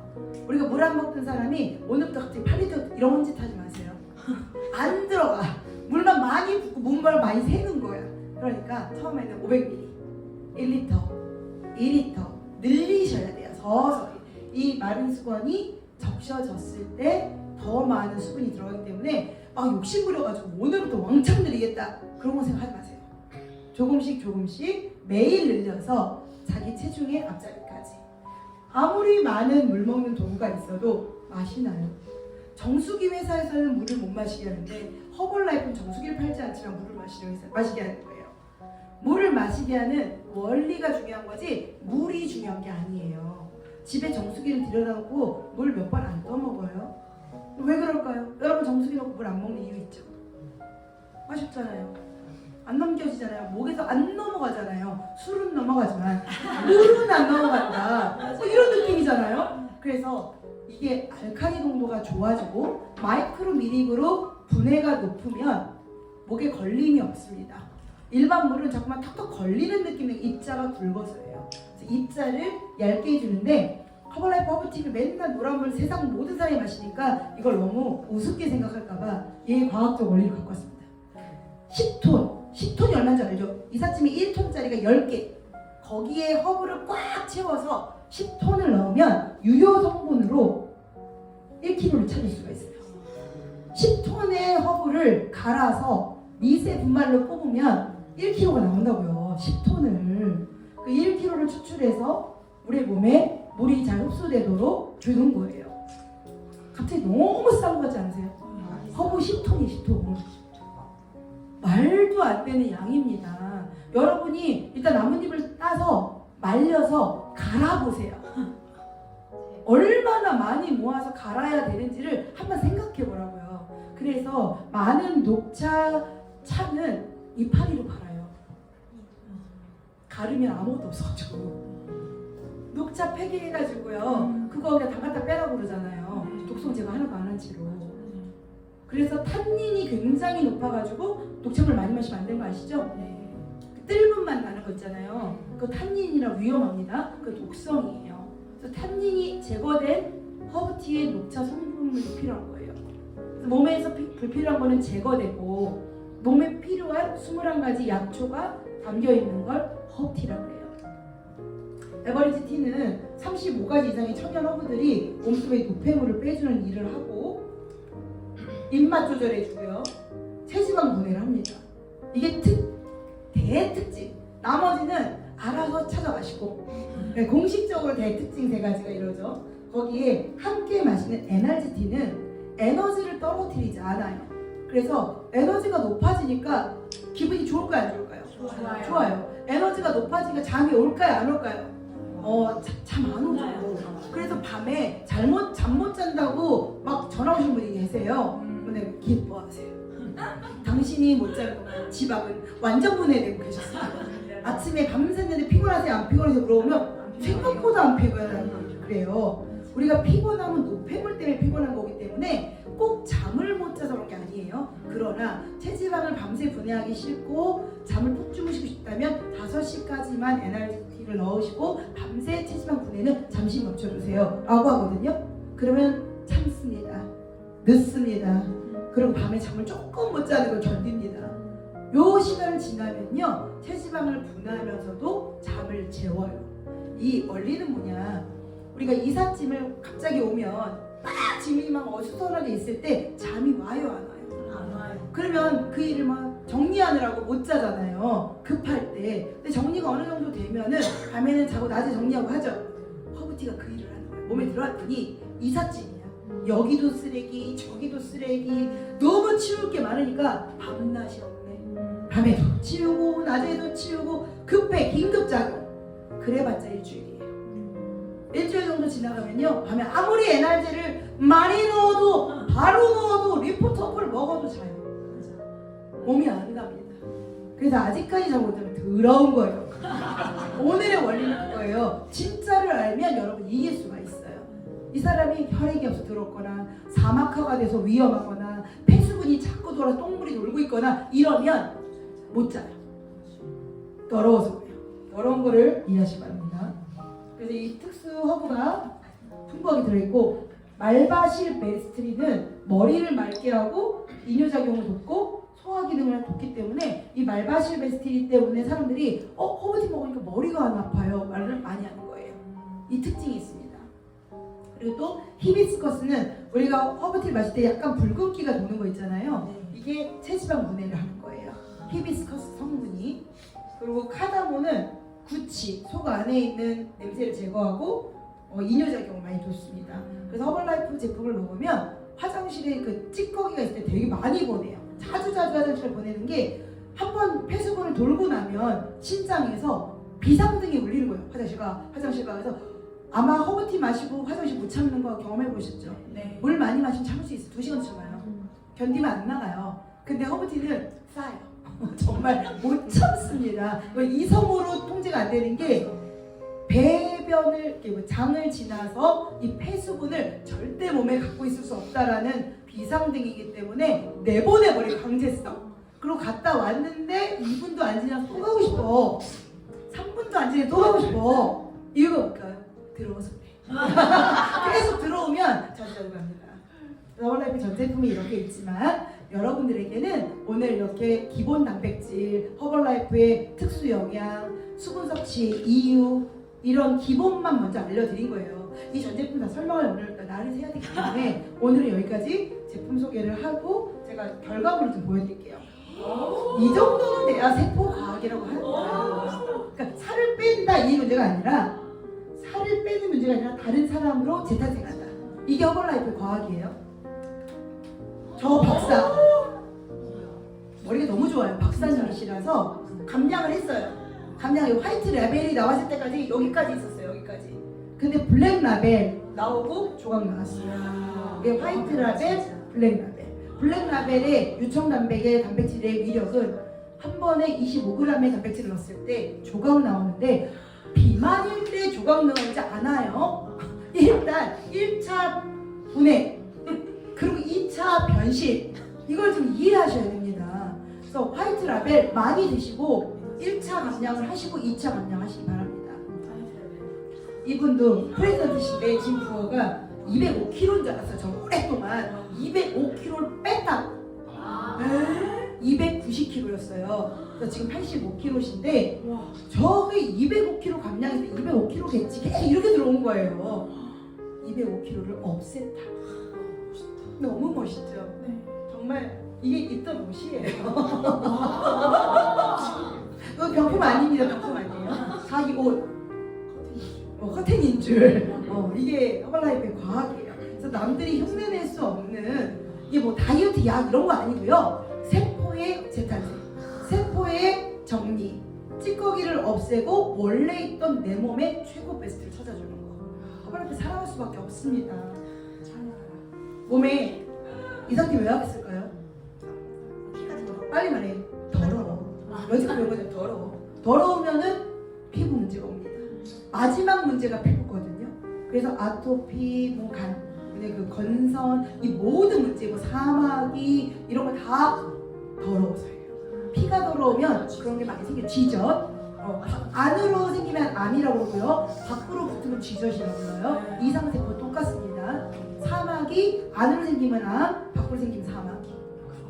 우리가 물 안 먹던 사람이 오늘부터 갑자기 8리터 이런 짓 하지 마세요. 안 들어가. 물만 많이 붓고 물만 많이 새는 거야. 그러니까 처음에는 500ml, 1리터, 2리터 늘리셔야 돼요. 서서히. 이 마른 수건이 적셔졌을 때 더 많은 수분이 들어가기 때문에 욕심 부려가지고 오늘부터 왕창 늘리겠다, 그런 거 생각하지 마세요. 조금씩 매일 늘려서 자기 체중의 앞자리까지. 아무리 많은 물 먹는 도구가 있어도 맛이 나요. 정수기 회사에서는 물을 못 마시게 하는데 허벌라이프는 정수기를 팔지 않지만 물을 마시게 하는 거예요. 물을 마시게 하는 원리가 중요한 거지 물이 중요한 게 아니에요. 집에 정수기를 들여다놓고 물 몇 번 안 떠먹어요? 왜 그럴까요? 여러분, 정수기 넣고 물 안 먹는 이유 있죠? 아쉽잖아요. 안 넘겨지잖아요. 목에서 안 넘어가잖아요. 술은 넘어가지만 물은 안 넘어간다. 이런 느낌이잖아요. 그래서 이게 알칼리 농도가 좋아지고 마이크로 미립으로 분해가 높으면 목에 걸림이 없습니다. 일반 물은 자꾸만 턱턱 걸리는 느낌의 입자가 굵어서예요. 그래서 입자를 얇게 해주는데, 허벌라이프 허브티를 맨날 노란 물 세상 모든 사람이 마시니까 이걸 너무 우습게 생각할까봐 얘의 과학적 원리를 갖고 왔습니다. 10톤이 얼마인지 알죠? 이삿짐이 1톤짜리가 10개. 거기에 허브를 꽉 채워서 10톤을 넣으면 유효 성분으로 1kg를 찾을 수가 있어요. 10톤의 허브를 갈아서 미세 분말로 뽑으면 1kg가 나온다고요. 10톤을. 그 1kg를 추출해서 우리 몸에 물이 잘 흡수되도록 주는 거예요. 갑자기 너무 싼 거 같지 않으세요? 허브 10톤이 10톤. 말도 안 되는 양입니다. 여러분이 일단 나뭇잎을 따서 말려서 갈아보세요. 얼마나 많이 모아서 갈아야 되는지를 한번 생각해 보라고요. 그래서 많은 녹차 차는 이파리로 갈아요. 가르면 아무것도 없어가지고. 녹차 폐기해가지고요. 그거 그냥 담갔다 빼라고 그러잖아요. 독성 제거 하나도 안 한 채로. 그래서 탄닌이 굉장히 높아가지고 녹차물 많이 마시면 안 되는 거 아시죠? 그 뜰분만 나는 거 있잖아요. 그 탄닌이라 위험합니다. 그 독성이에요. 그래서 탄닌이 제거된 허브티의 녹차 성분물이 필요한 거예요. 그래서 몸에서 불필요한 거는 제거되고 몸에 필요한 21가지 약초가 담겨있는 걸 허브티라고 해요. 에버리지 티는 35가지 이상의 천연 허브들이 몸속의 노폐물을 빼주는 일을 하고 입맛 조절해주고요. 체지방 분해를 합니다. 이게 대특징. 나머지는 알아서 찾아가시고 공식적으로 대특징 3가지가 이러죠. 거기에 함께 마시는 에너지 티는 에너지를 떨어뜨리지 않아요. 그래서 에너지가 높아지니까 기분이 좋을까요? 안 좋을까요? 좋아요. 에너지가 높아지니까 잠이 올까요? 안 올까요? 잠 안 오죠. 그래서 밤에 잠 못 잔다고 막 전화 오신 분이 드세요. 오늘 기뻐하세요. 당신이 못 자는 동안 지방은 완전 분해되고 계셨습니다. 아침에 밤샜는데 피곤하세요? 안 피곤해서 물어보면 생각보다 안 피곤하다고 그래요. 우리가 피곤함은 노폐물 때문에 피곤한 거기 때문에 꼭 잠을 못 자서 그런 게 아니에요. 그러나 체지방을 밤새 분해하기 싫고 잠을 푹 주무시고 싶다면 5시까지만 NRT를 넣으시고 밤새 체지방 분해는 잠시 멈춰주세요 라고 하거든요. 그러면 참습니다. 늦습니다. 그리고 밤에 잠을 조금 못 자는 걸 견딥니다. 요 시간을 지나면요 체지방을 분해하면서도 잠을 재워요. 이 원리는 뭐냐, 우리가 이삿짐을 갑자기 오면 막 짐이 막 어수선하게 있을 때 잠이 와요 안 와요? 안 와요. 그러면 그 일을 막 정리하느라고 못 자잖아요, 급할 때. 근데 정리가 어느 정도 되면은 밤에는 자고 낮에 정리하고 하죠. 허브티가 그 일을 하는 거예요. 몸에 들어왔더니 이삿짐이야. 여기도 쓰레기 저기도 쓰레기, 너무 치울 게 많으니까 밤낮이 없네. 밤에도 치우고 낮에도 치우고 급해 긴급 작업. 그래봤자 일주일이에요. 일주일 정도 지나가면요 밤에 아무리 에너지를 많이 넣어도 바로 넣어도 리포터프를 먹어도 자요. 몸이 안 갑니다. 그래서 아직까지 잘 못하면 더러운 거예요. 오늘의 원리는 그거예요. 진짜를 알면 여러분 이길 수가 있어요. 이 사람이 혈액이 없어 들었거나 사막화가 돼서 위험하거나 폐수분이 자꾸 돌아 똥물이 돌고 있거나 이러면 못 자요. 더러워서 그래요. 더러운 거를 이해하시기 바랍니다. 그래서 이 특수 허브가 풍부하게 들어있고, 말바실 베스트리는 머리를 맑게 하고 이뇨작용을 돕고 소화 기능을 돕기 때문에 이 말바실 베스트리 때문에 사람들이 허브티 먹으니까 머리가 안 아파요 말을 많이 하는 거예요. 이 특징이 있습니다. 그리고 또 히비스커스는 우리가 허브티를 마실 때 약간 붉은기가 도는 거 있잖아요. 이게 체지방 분해를 하는 거예요. 히비스커스 성분이. 그리고 카다몬은 구취, 속 안에 있는 냄새를 제거하고 이뇨작용을 많이 돕습니다. 그래서 허벌라이프 제품을 먹으면 화장실에 그 찌꺼기가 있을 때 되게 많이 보내요. 자주 화장실을 보내는 게, 한 번 폐수분을 돌고 나면 심장에서 비상등이 울리는 거예요. 화장실 가서 아마 허브티 마시고 화장실 못 참는 거 경험해 보셨죠? 네. 물 많이 마시면 참을 수 있어요. 2시간 참아요. 견디면 안 나가요. 근데 허브티는 싸요. 정말 못 참습니다. 이성으로 통제가 안 되는 게, 배변을 장을 지나서 이 폐수분을 절대 몸에 갖고 있을 수 없다라는 비상등이기 때문에 내보내버려요. 강제성. 그리고 갔다 왔는데 2분도 안 지나서 또 가고 싶어. 3분도 안 지나서 또 가고 싶어. 이유가 뭘까요? 들어와서 그래. 계속 들어오면 자주 갑니다. 허벌라이프 전 제품이 이렇게 있지만 여러분들에게는 오늘 이렇게 기본 단백질, 허벌라이프의 특수 영양, 수분 섭취, 이유, 이런 기본만 먼저 알려드린 거예요. 이 전 제품 다 설명을 오늘 날을 새야 되기 때문에 오늘은 여기까지 제품 소개를 하고 제가 결과물을 좀 보여드릴게요. 이 정도는 돼야 세포 과학이라고 하는 거예요. 그러니까 살을 뺀다 이 문제가 아니라, 살을 빼는 문제가 아니라 다른 사람으로 재탄생한다. 이게 허벌라이프 과학이에요. 저 박사 머리가 너무 좋아요. 박사님이시라서 감량을 했어요. 감량이 화이트 라벨이 나왔을 때까지 여기까지 있었어요. 여기까지. 근데 블랙 라벨 나오고 조각 나왔어요. 이게 화이트 라벨, 블랙 라벨. 블랙 라벨의 유청 단백의 단백질의 위력은 한 번에 25g의 단백질을 넣었을 때 조각 나오는데, 비만일 때 조각 나오지 않아요. 일단 1차 분해, 그리고 2차 변실, 이걸 좀 이해하셔야 됩니다. 그래서 화이트 라벨 많이 드시고 1차 감량을 하시고 2차 감량하시기 바랍니다. 이분도 프레젠트신데 짐 부어가 205kg인 줄 알았어요. 저 오랫동안 205kg를 뺐다고. 290kg였어요. 그래서 지금 85kg신데 저기 205kg 감량해서 205kg겠지 계속 이렇게 들어온 거예요. 205kg를 없앴다. 너무 멋있죠? 네. 정말 이게 있던 옷이에요. 이거 병품 아닙니다. 병품 아니에요. 자기 옷. 커튼인 줄. 이게 허벌라이프의 과학이에요. 그래서 남들이 흉내낼 수 없는, 이게 뭐 다이어트 약 이런 거 아니고요. 세포의 재탄생, 세포의 정리, 찌꺼기를 없애고 원래 있던 내 몸의 최고 베스트를 찾아주는 거. 허벌라이프 살아갈 수밖에 없습니다. 몸에 이 상태 왜 왔을까요? 빨리 말해. 더러워. 여지껏 배운 거죠. 더러우면은 피부 문제가 옵니다. 마지막 문제가 피부거든요. 그래서 아토피, 그 건선, 이 모든 문제고 사마귀 이런 거 다 더러워서예요. 피가 더러우면 그런 게 많이 생겨요. 쥐젖. 안으로 생기면 암이라고 그러고요. 밖으로 붙으면 쥐젖이라고 불러요. 이상세포 똑같습니다. 사마귀 안으로 생기면 암, 밖으로 생기면 사마귀.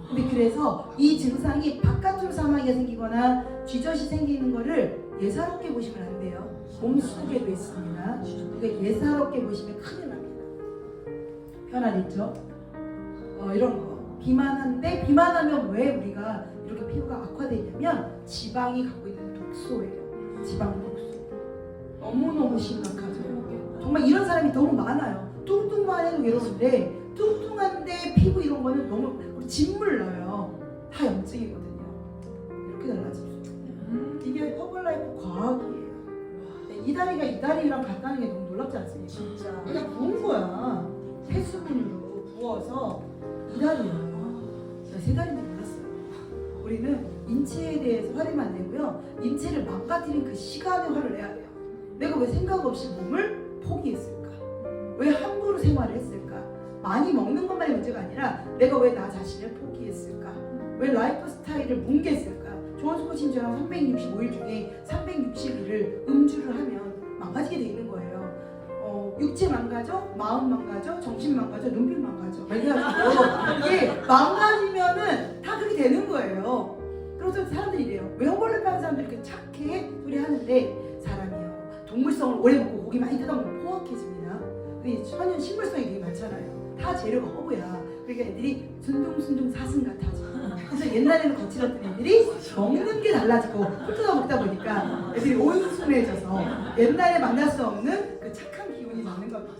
근데 그래서 이 증상이 바깥으로 사마귀가 생기거나 쥐젖이 생기는 거를 예사롭게 보시면 안 돼요. 몸속에도 있습니다. 그러니까 예사롭게 보시면 큰일 납니다. 편안했죠? 이런 거. 비만한데 비만하면 왜 우리가 이렇게 피부가 악화되냐면 지방이 갖고 있는 독소예요. 지방 독소. 너무너무 심각하죠. 정말 이런 사람이 너무 많아요. 뚱뚱만 해도 외로운데 뚱뚱한데 피부 이런 거는 너무 진물 나요. 다 염증이거든요. 이렇게 달라집니다. 이게 허블라이프 과학이에요. 이다리가 이다리랑 같다는 게 너무 놀랍지 않습니까? 진짜. 그냥 부은 거야. 폐수분으로 부어서 이다리예요. 제가 세 다리인지 몰랐어요. 우리는 인체에 대해서 화를 안 내고요. 인체를 망가뜨린 그 시간에 화를 내야 돼요. 내가 왜 생각 없이 몸을 포기했을까? 왜 함부로 생활을 했을까? 많이 먹는 것만의 문제가 아니라 내가 왜 나 자신을 포기했을까? 왜 라이프 스타일을 뭉개했을까? 조원수 코치님처럼 365일 중에 360일을 음주를 하면 망가지게 돼 있는 거예요. 육체 망가져, 마음 망가져, 정신 망가져, 눈빛 망가져. 이게 망가지면은 다 그렇게 되는 거예요. 그래서 사람들이 이래요. 왜 허벌레 파는 사람들이 이렇게 착해? 소리 하는데 사람이요. 동물성을 오래 먹고 고기 많이 뜯어먹으면 포악해집니다. 근데 천연 식물성이 되게 많잖아요. 다 재료가 허브야. 그러니까 애들이 순둥순둥 사슴 같아져. 그래서 옛날에는 거칠었던 애들이 먹는 게 달라지고 훑어서 먹다 보니까 애들이 온순해져서 옛날에 만날 수 없는 그 착한 기운이 나는 겁니다.